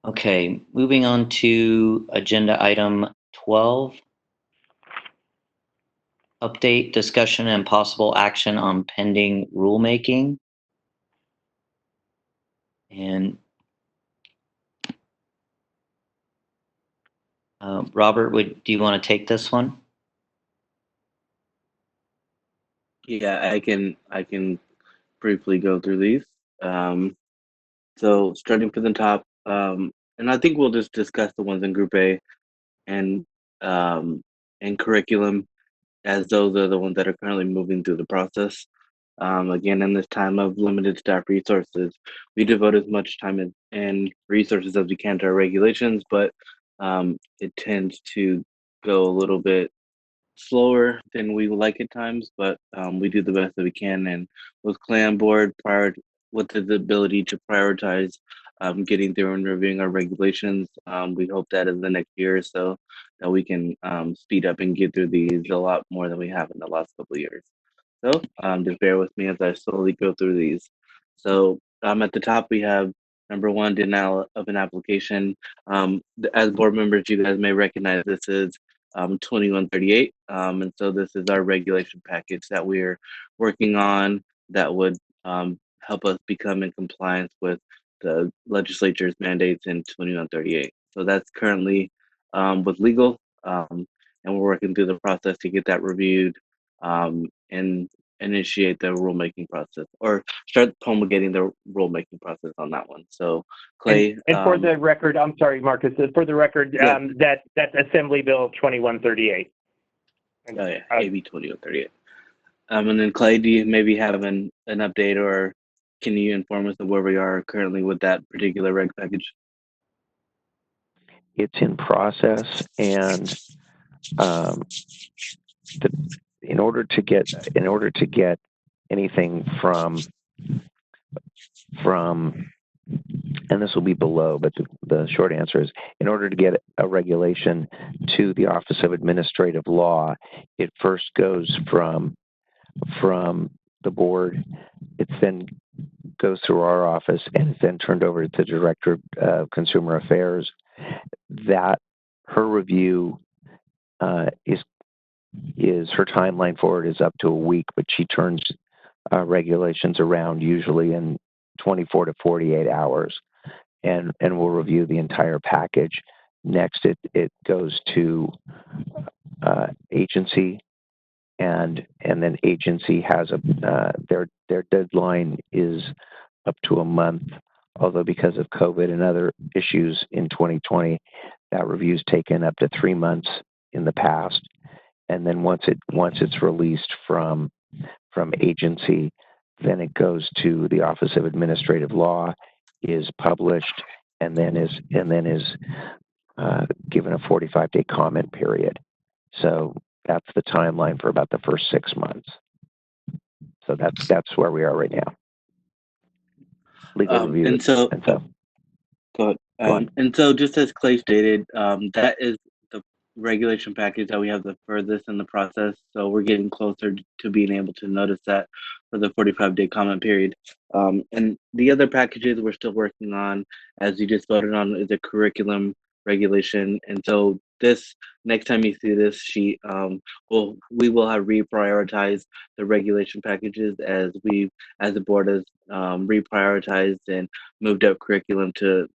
Okay, moving on to agenda item 12. Update, discussion, and possible action on pending rulemaking. And Robert, do you want to take this one? Yeah, I can briefly go through these. So starting from the top, and I think we'll just discuss the ones in Group A and curriculum, as those are the ones that are currently moving through the process. Again, in this time of limited staff resources, we devote as much time and resources as we can to our regulations, but it tends to go a little bit slower than we would like at times, but we do the best that we can. And with Clay on board, with the ability to prioritize getting through and reviewing our regulations, we hope that in the next year or so that we can speed up and get through these a lot more than we have in the last couple of years. So just bear with me as I slowly go through these. So at the top, we have number one, denial of an application. As board members, you guys may recognize this is 2138. And so this is our regulation package that we're working on that would help us become in compliance with the legislature's mandates in 2138. So that's currently with legal, and we're working through the process to get that reviewed and initiate the rulemaking process, or start promulgating the rulemaking process on that one. So Clay. And for the record, I'm sorry, Marcus, for the record, yeah. that's Assembly Bill 2138. Oh yeah, AB 2138. And then Clay, do you maybe have an update, or can you inform us of where we are currently with that particular reg package? It's in process, and in order to get anything from, and this will be below, but the short answer is, in order to get a regulation to the Office of Administrative Law, it first goes from the board. It then goes through our office, and it's then turned over to the Director of Consumer Affairs. That her review is her timeline for it is up to a week, but she turns regulations around usually in 24 to 48 hours, and we'll review the entire package. Next, it goes to agency, and then agency has their deadline is up to a month. Although because of COVID and other issues in 2020, that review's taken up to 3 months in the past. And then once it's released from agency, then it goes to the Office of Administrative Law, is published, and then is given a 45-day comment period. So that's the timeline for about the first 6 months. So that's where we are right now. legal review. And so, Go ahead. And so, just as Clay stated, that is the regulation package that we have the furthest in the process. So we're getting closer to being able to notice that for the 45-day comment period. And the other packages we're still working on, as you just voted on, is a curriculum regulation. And so this next time you see this sheet, we will have reprioritized the regulation packages as the board has reprioritized and moved up curriculum to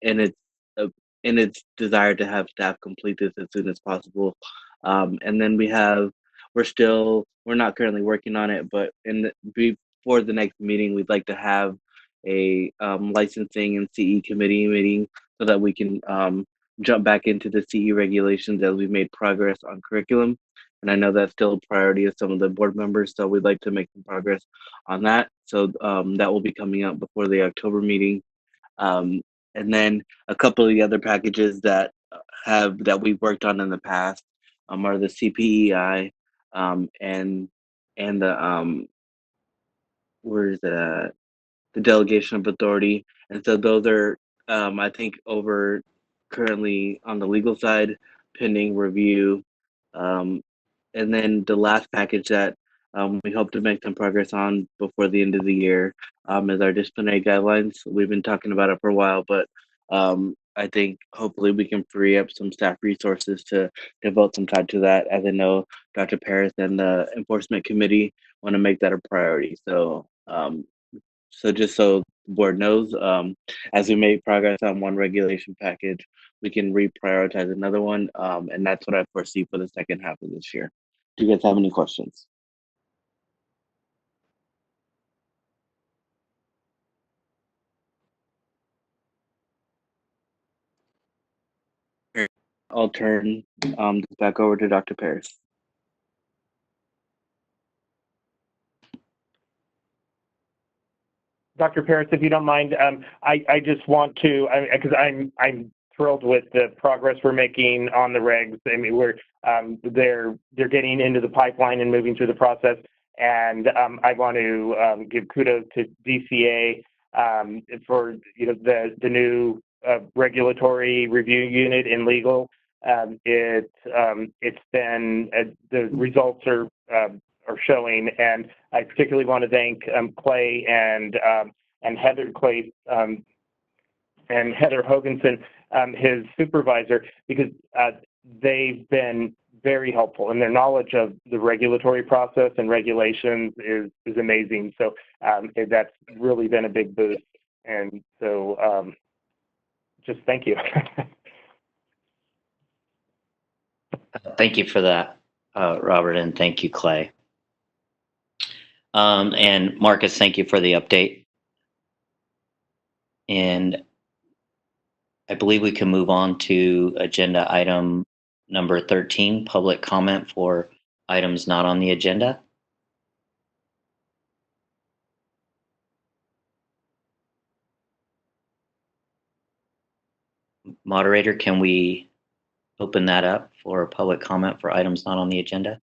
in its uh, in its desire to have staff complete this as soon as possible. And then we're not currently working on it, but before the next meeting, we'd like to have a licensing and CE committee meeting so that we can jump back into the CE regulations as we've made progress on curriculum. And I know that's still a priority of some of the board members, so we'd like to make some progress on that. So that will be coming up before the October meeting. And then a couple of the other packages that we've worked on in the past are the CPEI and the where is it at? The delegation of authority. And so those are I think over currently on the legal side pending review. And then the last package that we hope to make some progress on before the end of the year is our disciplinary guidelines. We've been talking about it for a while, but I think hopefully we can free up some staff resources to devote some time to that. As I know, Dr. Paris and the enforcement committee want to make that a priority. So, so just so the board knows, as we make progress on one regulation package, we can reprioritize another one, and that's what I foresee for the second half of this year. Do you guys have any questions? I'll turn back over to Dr. Paris. Dr. Paris, if you don't mind, I just want to, because I'm thrilled with the progress we're making on the regs. I mean, they're getting into the pipeline and moving through the process, and I want to give kudos to DCA for the new regulatory review unit in legal. It's been the results are showing, and I particularly want to thank Clay and Heather Clay and Heather Hoganson, his supervisor, because they've been very helpful, and their knowledge of the regulatory process and regulations is amazing. So that's really been a big boost, and so just thank you. Thank you for that, Robert, and thank you, Clay. And Marcus, thank you for the update. And I believe we can move on to agenda item number 13, public comment for items not on the agenda. Moderator, can we open that up for public comment for items not on the agenda?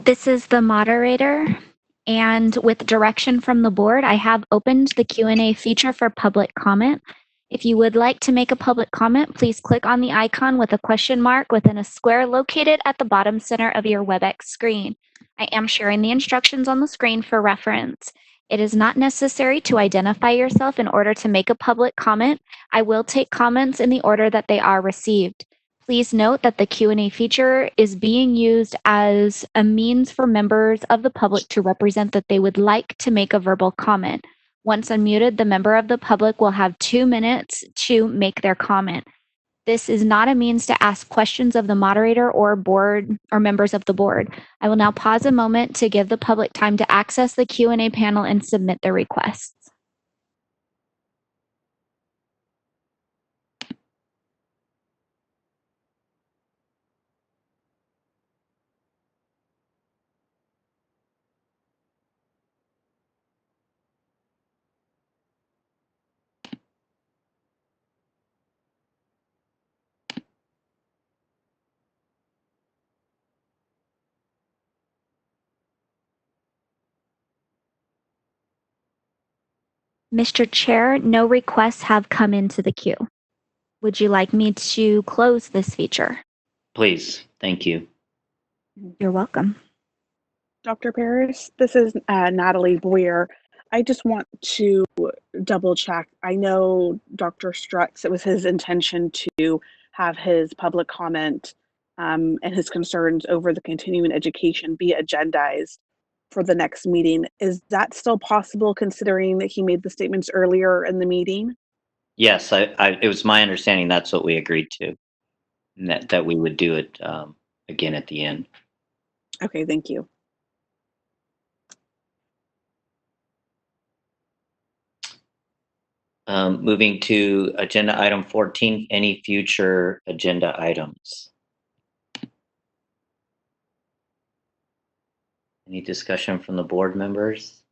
This is the moderator, and with direction from the board, I have opened the Q&A feature for public comment. If you would like to make a public comment, please click on the icon with a question mark within a square located at the bottom center of your WebEx screen. I am sharing the instructions on the screen for reference. It is not necessary to identify yourself in order to make a public comment. I will take comments in the order that they are received. Please note that the Q&A feature is being used as a means for members of the public to represent that they would like to make a verbal comment. Once unmuted, the member of the public will have 2 minutes to make their comment. This is not a means to ask questions of the moderator or board or members of the board. I will now pause a moment to give the public time to access the Q&A panel and submit their requests. Mr. Chair, no requests have come into the queue. Would you like me to close this feature? Please. Thank you. You're welcome. Dr. Paris, this is Natalie Boyer. I just want to double check. I know Dr. Strux, it was his intention to have his public comment and his concerns over the continuing education be agendized for the next meeting. Is that still possible considering that he made the statements earlier in the meeting? Yes, it was my understanding that's what we agreed to, and that we would do it again at the end. Okay, thank you. Moving to agenda item 14, any future agenda items? Any discussion from the board members?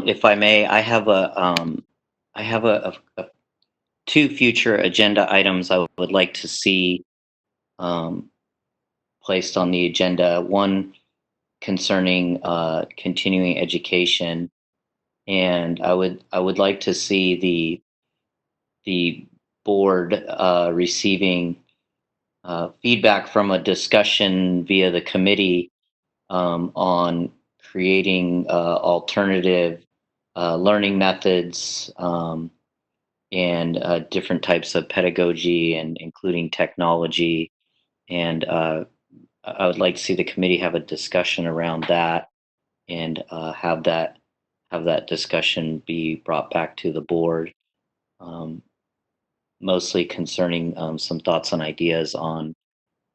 If I may, I have two future agenda items I would like to see placed on the agenda. One concerning continuing education, and I would like to see the board receiving feedback from a discussion via the committee on creating alternative learning methods and different types of pedagogy, and including technology. And I would like to see the committee have a discussion around that, and have that discussion be brought back to the board, mostly concerning some thoughts and ideas on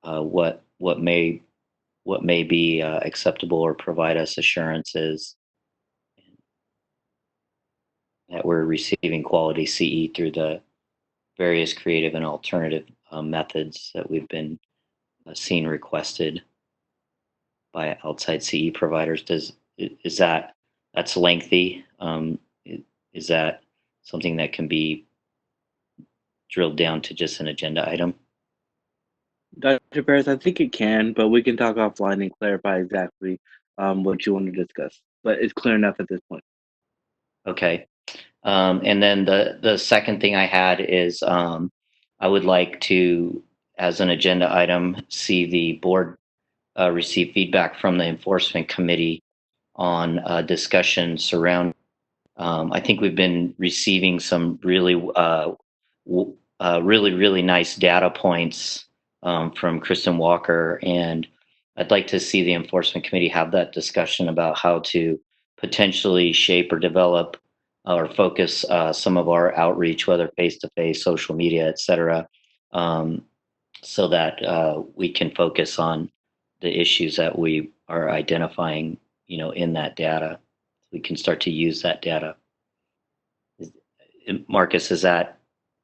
what may be acceptable, or provide us assurances that we're receiving quality CE through the various creative and alternative methods that we've been seeing requested by outside CE providers. That's lengthy? Is that something that can be drilled down to just an agenda item? Dr. Paris, I think it can, but we can talk offline and clarify exactly what you want to discuss. But it's clear enough at this point. Okay. And then the second thing I had is I would like to, as an agenda item, see the board receive feedback from the enforcement committee on discussion surrounding. I think we've been receiving some really nice data points from Kristen Walker, and I'd like to see the enforcement committee have that discussion about how to potentially shape or develop or focus some of our outreach, whether face-to-face, social media, et cetera, so that we can focus on the issues that we are identifying, in that data. We can start to use that data. Marcus, can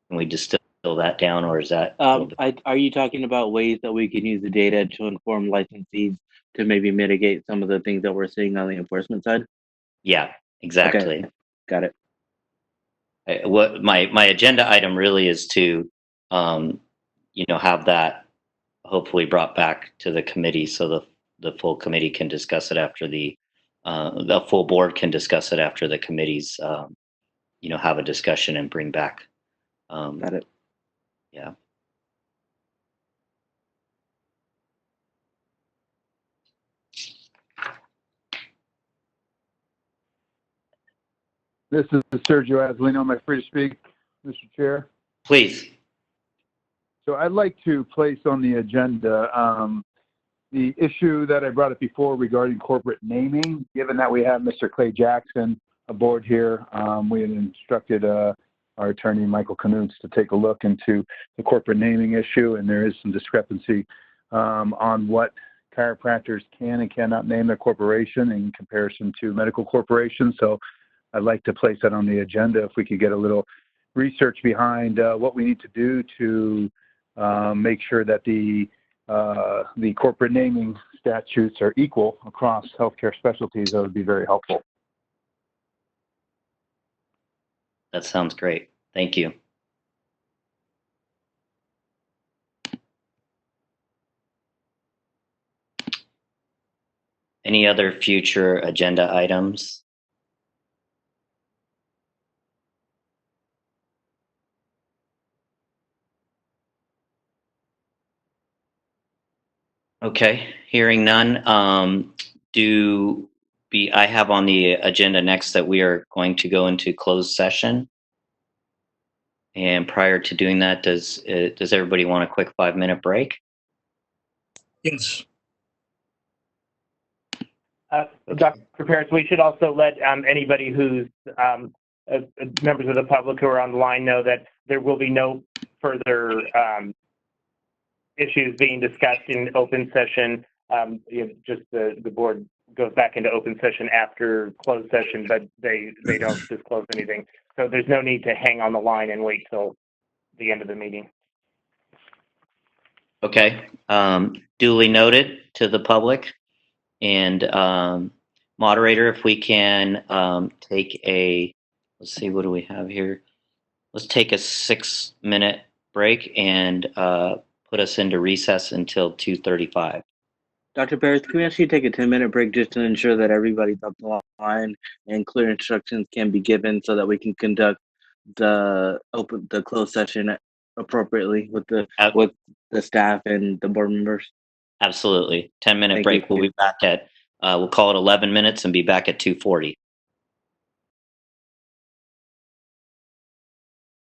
we distill that down, or is that? Are you talking about ways that we can use the data to inform licensees to maybe mitigate some of the things that we're seeing on the enforcement side? Yeah, exactly. Okay. Got it. What my agenda item really is to, have that hopefully brought back to the committee, so the full committee can discuss it after the full board can discuss it after the committees, have a discussion and bring back. Got it. Yeah. This is Sergio Azzolino. Am I free to speak, Mr. Chair? Please. So I'd like to place on the agenda the issue that I brought up before regarding corporate naming. Given that we have Mr. Clay Jackson aboard here, we had instructed our attorney, Michael Knutz, to take a look into the corporate naming issue, and there is some discrepancy on what chiropractors can and cannot name their corporation in comparison to medical corporations. So I'd like to place that on the agenda if we could get a little research behind what we need to do to make sure that the corporate naming statutes are equal across healthcare specialties. That would be very helpful. That sounds great. Thank you. Any other future agenda items? Okay, hearing none. I have on the agenda next that we are going to go into closed session. And prior to doing that, does everybody want a quick 5-minute break? Yes. Dr. Paris, we should also let anybody who's members of the public who are on the line know that there will be no further issues being discussed in open session. Just the board goes back into open session after closed session, but they don't disclose anything. So there's no need to hang on the line and wait till the end of the meeting. Okay, duly noted to the public. And moderator, if we can take let's see, what do we have here? Let's take a 6-minute break and put us into recess until 2:35. Dr. Paris, can we actually take a 10-minute break just to ensure that everybody's up the line and clear instructions can be given so that we can conduct the closed session appropriately with the staff and the board members? Absolutely. 10-minute Thank break. you. We'll be back at we'll call it 11 minutes and be back at 2:40.